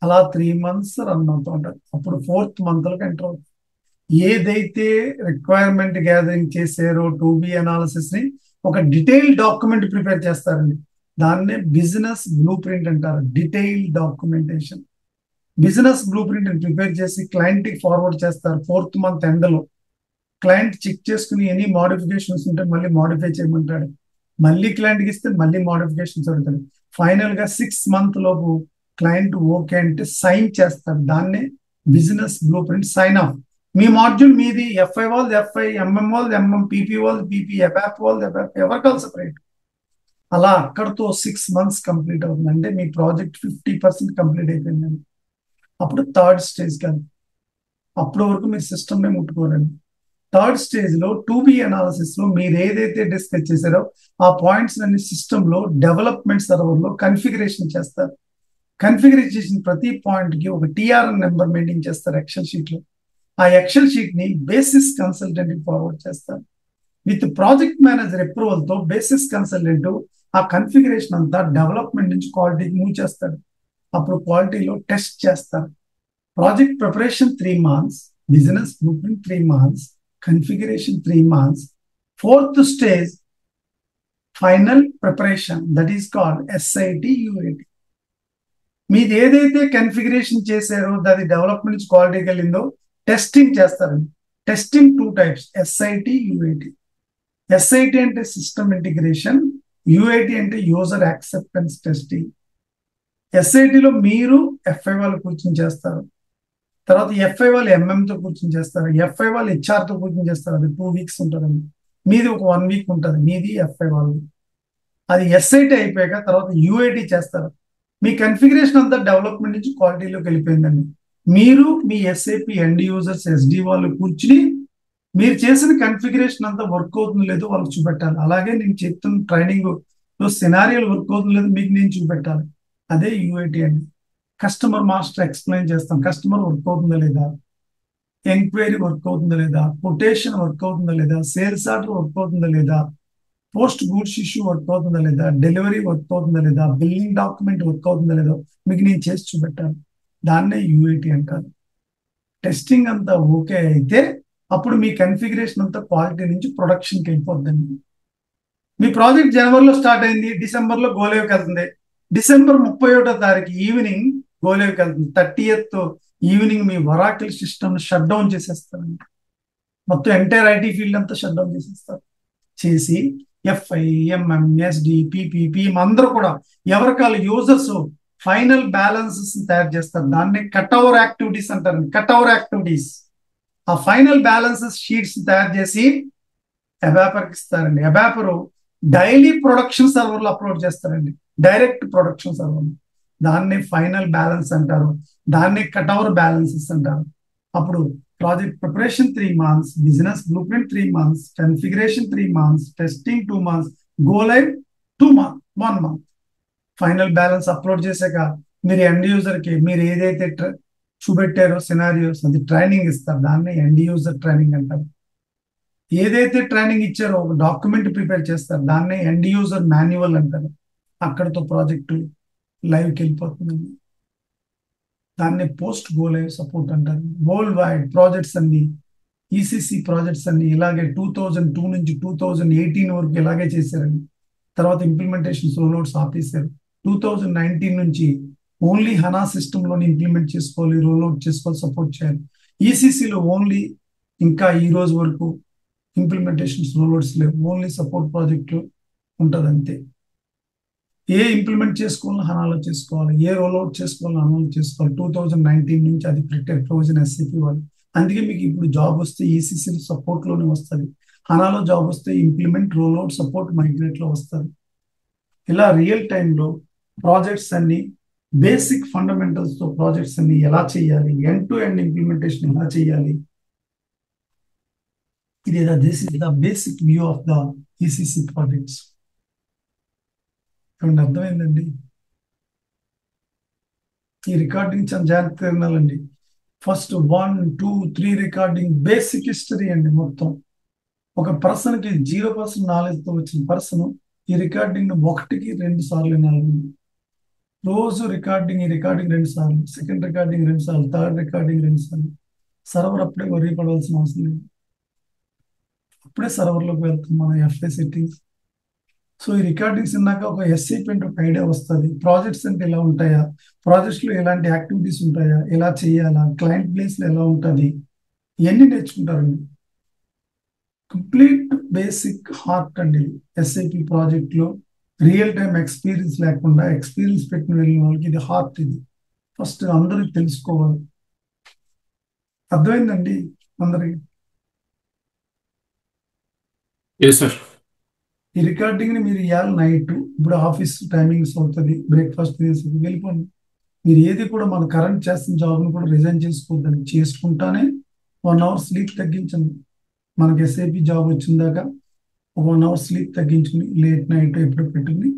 అలా 3 months రన్ అవుతూ ఉంటారు. అప్పుడు 4th month ఎంటర్ అవుతుంది. ఏదైతే రిక్వైర్మెంట్ గ్యాదరింగ్ చేశారో 2B అనాలిసిస్ ని ఒక డీటెయిల్ డాక్యుమెంట్ ప్రిపేర్ చేస్తారండి. దాన్నే బిజినెస్ బ్లూ ప్రింట్ అంటారు. Detail documentation. Business blue print prepare చేసి క్లయింట్కి ఫార్వర్డ్ చేస్తారు. 4th month ఎండ్లో క్లయింట్ చెక్ చేసుకుని ఎనీ మోడిఫికేషన్స్ ఉంటే మళ్ళీ మోడిఫై చేయమంటాడు, మళ్ళీ క్లయింట్కి ఇస్తే మళ్ళీ మోడిఫికేషన్స్ జరుగుతాయి. ఫైనల్ గా 6th month లోపు క్లయింట్ ఓకే అంటే సైన్ చేస్తారు. దాన్నే business blueprint sign off. మీ మాడ్యూల్ మీది, FI వాళ్ళది FI, MM వాళ్ళది MM, PP వాళ్ళది PP, FAP వాళ్ళది FAP, ఎవరికాల్ సపరేట్. అలా అక్కడతో 6 months కంప్లీట్ అవుతుంది. అంటే మీ ప్రాజెక్ట్ 50% కంప్లీట్ అయిపోయిందండి. అప్పుడు 3rd stage కానీ అప్పటి వరకు మీరు సిస్టమ్నే ముట్టుకోరండి. 3rd stage లో 2B అనాలిసిస్ లో మీరు ఏదైతే డిస్కస్ చేశారో ఆ పాయింట్స్ అన్ని సిస్టమ్ లో డెవలప్మెంట్ సర్వర్ లో కన్ఫిగరేషన్ చేస్తారు. కన్ఫిగరేషన్ ప్రతి పాయింట్ కి ఒక TRN నెంబర్ మెయింటైన్ చేస్తారు ఎక్సెల్ షీట్ లో. ఆ ఎక్సెల్ షీట్ ని బేసిస్ కన్సల్టెంట్ కి ఫార్వర్డ్ చేస్తారు. విత్ ప్రాజెక్ట్ మేనేజర్ అప్రూవల్ తో బేసిస్ కన్సల్టెంట్ ఆ కన్ఫిగరేషన్ అంతా డెవలప్మెంట్ నుంచి క్వాలిటీకి మూవ్ చేస్తాడు. అప్పుడు క్వాలిటీలో టెస్ట్ చేస్తారు. Project preparation 3 months, business blue print 3 months, configuration 3 months. 4th stage, final preparation, that is called SIT UAT. మీది ఏదైతే కన్ఫిగరేషన్ చేశారో దాని డెవలప్మెంట్ నుంచి క్వాలిటీకి వెళ్ళిందో టెస్టింగ్ చేస్తారండి. Testing 2 types, SIT UAT. SIT అంటే సిస్టమ్ ఇంటిగ్రేషన్, UAT అంటే యూజర్ యాక్సెప్టెన్స్ టెస్టింగ్. SITలో మీరు FI వాళ్ళు కూర్చొని చేస్తారు, తర్వాత FI వాళ్ళు MM తో కూర్చొని చేస్తారు, FI వాళ్ళు HR తో కూర్చొని చేస్తారు. అది 2 weeks ఉంటుందండి. మీది ఒక 1 week ఉంటుంది, మీది FI వాళ్ళు. అది SIT అయిపోయాక తర్వాత UAT చేస్తారు. మీ కన్ఫిగరేషన్ అంతా డెవలప్మెంట్ నుంచి క్వాలిటీలోకి వెళ్ళిపోయిందండి. మీరు మీ SAP ఎండ్ యూజర్స్ SD వాళ్ళు కూర్చుని మీరు చేసిన కన్ఫిగరేషన్ అంతా వర్క్ అవుతుందో లేదో వాళ్ళకి చూపెట్టాలి. అలాగే నేను చెప్తున్న ట్రైనింగ్ సినారియోలు వర్క్ అవుతుందో లేదో మీకు నేను చూపెట్టాలి. అదే UAT అండి. కస్టమర్ మాస్టర్ ఎక్స్ప్లెయిన్ చేస్తాం, కస్టమర్ వర్క్ అవుతుందా లేదా, ఎంక్వైరీ వర్క్ అవుతుందా లేదా, కొటేషన్ వర్క్ అవుతుందా లేదా, సేల్స్ ఆర్డర్ వర్క్ అవుతుందా లేదా, పోస్ట్ గూడ్స్ ఇష్యూ వర్క్ అవుతుందా లేదా, డెలివరీ వర్క్ అవుతుందా లేదా, బిల్లింగ్ డాక్యుమెంట్ వర్క్ అవుతుందా లేదో మీకు నేను చేసి చూపెట్టాను. దాన్నే UAT అంటారు. టెస్టింగ్ అంతా ఓకే అయితే అప్పుడు మీ కన్ఫిగరేషన్ అంతా క్వాలిటీ నుంచి ప్రొడక్షన్కి వెళ్ళిపోద్దండి. మీ ప్రాజెక్ట్ జనవరిలో స్టార్ట్ అయింది, డిసెంబర్లో గోలేవ్కి వెళ్తుంది. డిసెంబర్ 31వ తారీఖు ఈవినింగ్ గోలేవ్కి వెళ్తుంది. 30th ఈవినింగ్ మీ వరాకిల్ సిస్టమ్ షట్ డౌన్ చేసేస్తారండి. మొత్తం ఎంటైర్ IT ఫీల్డ్ అంతా షట్ డౌన్ చేసేస్తారు. చేసి FI, MM, SD, PP, PM అందరూ కూడా ఎవరికాల యూజర్స్ ఫైనల్ బ్యాలెన్సెస్ తయారు చేస్తారు. దాన్ని కట్ ఓవర్ యాక్టివిటీస్ అంటారు. కట్ ఓవర్ యాక్టివిటీస్ ఆ ఫైనల్ బ్యాలెన్సెస్ షీట్స్ తయారు చేసి అబాపర్కి ఇస్తారండి. అబాపర్ డైలీ ప్రొడక్షన్ సర్వర్లో అప్లోడ్ చేస్తారండి, డైరెక్ట్ ప్రొడక్షన్ సర్వర్. దాన్ని ఫైనల్ బ్యాలెన్స్ అంటారు, దాన్ని కట్ ఓవర్ బ్యాలెన్సెస్ అంటారు. అప్పుడు project preparation 3 months, business blue print 3 months, configuration 3 months, testing 2 months, go live 1 month. Final balance upload చేశాక మీరు ఎండ్ యూజర్ కి మీరు ఏదైతే చూపెట్టారో సినారియోస్ అది ట్రైనింగ్ ఇస్తారు. దాన్ని ఎండ్ యూజర్ ట్రైనింగ్ అంటారు. ఏదైతే ట్రైనింగ్ ఇచ్చారో ఒక డాక్యుమెంట్ ప్రిపేర్ చేస్తారు, దాన్ని ఎండ్ యూజర్ మాన్యువల్ అంటారు. అక్కడతో ప్రాజెక్టు లైవ్కి వెళ్ళిపోతుందండి. దాన్ని పోస్ట్ గో లైవ్ సపోర్ట్ అంటారు. వరల్డ్ వైడ్ ప్రాజెక్ట్స్ అన్ని ఈసీసీ ప్రాజెక్ట్స్ అన్ని ఇలాగే 2002 నుంచి 2018 వరకు ఇలాగే చేశారండి. తర్వాత ఇంప్లిమెంటేషన్ రోల్అవుట్స్ ఆపేశారు. 2019 నుంచి ఓన్లీ హనా సిస్టంలోని ఇంప్లిమెంట్ చేసుకోవాలి, రోల్అవుట్ చేసుకోవాలి, సపోర్ట్ చేయాలి. ఈసీసీలో ఓన్లీ ఇంకా ఈ రోజు వరకు ఇంప్లిమెంటేషన్స్ రోల్అవుట్స్ లేవు, ఓన్లీ సపోర్ట్ ప్రాజెక్టులు ఉంటుంది అంతే. ఏ ఇంప్లిమెంట్ చేసుకోవాలో హనాలో చేసుకోవాలి, ఏ రోల్అవుట్ చేసుకోవాలో హనాలో చేసుకోవాలి. 2019 నుంచి అది ప్రిటెడ్ ప్రొవిజన్ ఎస్సీపీ వాళ్ళు. అందుకే మీకు ఇప్పుడు జాబ్ వస్తే ఈసీసీ సపోర్ట్లోనే వస్తుంది, హనాలో జాబ్ వస్తే ఇంప్లిమెంట్, రోల్అవుట్, సపోర్ట్, మైగ్రేట్లో వస్తుంది. ఇలా రియల్ టైంలో ప్రాజెక్ట్స్ అన్ని బేసిక్ ఫండమెంటల్స్తో ప్రాజెక్ట్స్ అన్ని ఎలా చేయాలి, ఎండ్ టు ఎండ్ ఇంప్లిమెంటేషన్ ఎలా చేయాలి, this is the basic view of the ECC projects. అర్థమైందండి? ఈ రికార్డింగ్ చాలా జాగ్రత్తగా వినాలండి. ఫస్ట్ 1, 2, 3 రికార్డింగ్ బేసిక్ హిస్టరీ అండి. మొత్తం ఒక పర్సన్కి 0% నాలెడ్జ్తో వచ్చిన పర్సన్ ఈ రికార్డింగ్ 1కి 2 సార్లు వినాలండి. రోజు రికార్డింగ్, ఈ రికార్డింగ్ 2 సార్లు, సెకండ్ రికార్డింగ్ 2 సార్లు, థర్డ్ రికార్డింగ్ 2 సార్లు. సర్వర్ అప్పుడే వరి పడవలసిన అవసరం లేదు, అప్పుడే సర్వర్లోకి వెళ్తాం మన ఎఫ్ఐ సెట్టింగ్స్. సో ఈ రికార్డింగ్స్ విన్నాక ఒక ఎస్సీపీ అంటే ఒక ఐడియా వస్తుంది. ప్రాజెక్ట్స్ అంటే ఎలా ఉంటాయా, ప్రాజెక్ట్స్లో ఎలాంటి యాక్టివిటీస్ ఉంటాయా, ఎలా చేయాలా, క్లయింట్ ప్లేస్లో ఎలా ఉంటుంది, ఇవన్నీ నేర్చుకుంటారండి. కంప్లీట్ బేసిక్ హార్ట్ అండి ఎస్ఐపి ప్రాజెక్ట్లో. రియల్ టైం ఎక్స్పీరియన్స్ లేకుండా ఎక్స్పీరియన్స్ పెట్టిన వెళ్ళిన వాళ్ళకి ఇది హార్ట్. ఇది ఫస్ట్ అందరికి తెలుసుకోవాలి. అర్థమైందండి అందరికి? ఈ రికార్డింగ్ ని మీరు ఇవాళ నైట్, ఇప్పుడు ఆఫీస్ టైమింగ్స్ అవుతుంది, బ్రేక్ఫాస్ట్ చేసి వెళ్ళిపోండి. మీరు ఏది కూడా మన కరెంట్ చేస్తున్న జాబ్ని కూడా రిజైన్ చేసుకోవద్దండి. చేసుకుంటానే 1 hour స్లీప్ తగ్గించండి. మనకి ఎస్ఐపి జాబ్ వచ్చిందాక 1 hour స్లీప్ తగ్గించుకుని లేట్ నైట్ ఎప్పుడు పెట్టుకుని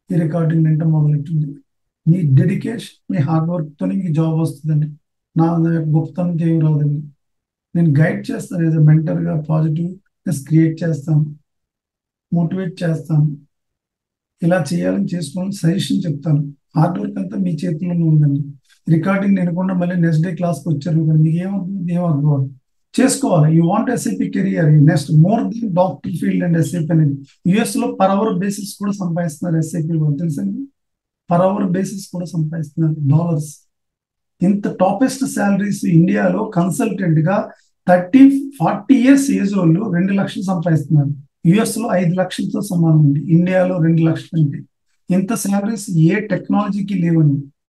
ఈ రికార్డింగ్ వింటే మొదలెట్టింది. మీ డెడికేషన్, మీ హార్డ్ వర్క్తోనే మీకు జాబ్ వస్తుందండి. నా గొప్పతనం ఏం రాదండి. నేను గైడ్ చేస్తాను, ఏదో మెంటర్గా పాజిటివ్నెస్ క్రియేట్ చేస్తాను, మోటివేట్ చేస్తాను, ఇలా చేయాలని చేసుకోవాలని సజెషన్ చెప్తాను. హార్డ్ వర్క్ అంతా మీ చేతుల్లోనే ఉందండి. రికార్డింగ్ వినకుండా మళ్ళీ నెక్స్ట్ డే క్లాస్కి వచ్చారు కానీ మీకు ఏమర్థం చేసుకోవాలి. You want SIP career next more than doctor field and SIP అనేది. యుఎస్లో పర్ అవర్ బేసిస్ కూడా సంపాదిస్తున్నారు ఎస్ఐపి వాళ్ళు, తెలుసండి? పర్ అవర్ బేసిస్ కూడా సంపాదిస్తున్నారు డాలర్స్. ఇంత టాపెస్ట్ శాలరీస్ ఇండియాలో కన్సల్టెంట్ గా 30-40 years ఏజ్ వాళ్ళు 2 లక్షలు సంపాదిస్తున్నారు. యుఎస్లో 5 లక్షలతో సమానం ఉంది, ఇండియాలో 2 లక్షలు. అంటే ఇంత శాలరీస్ ఏ టెక్నాలజీకి లేవండి.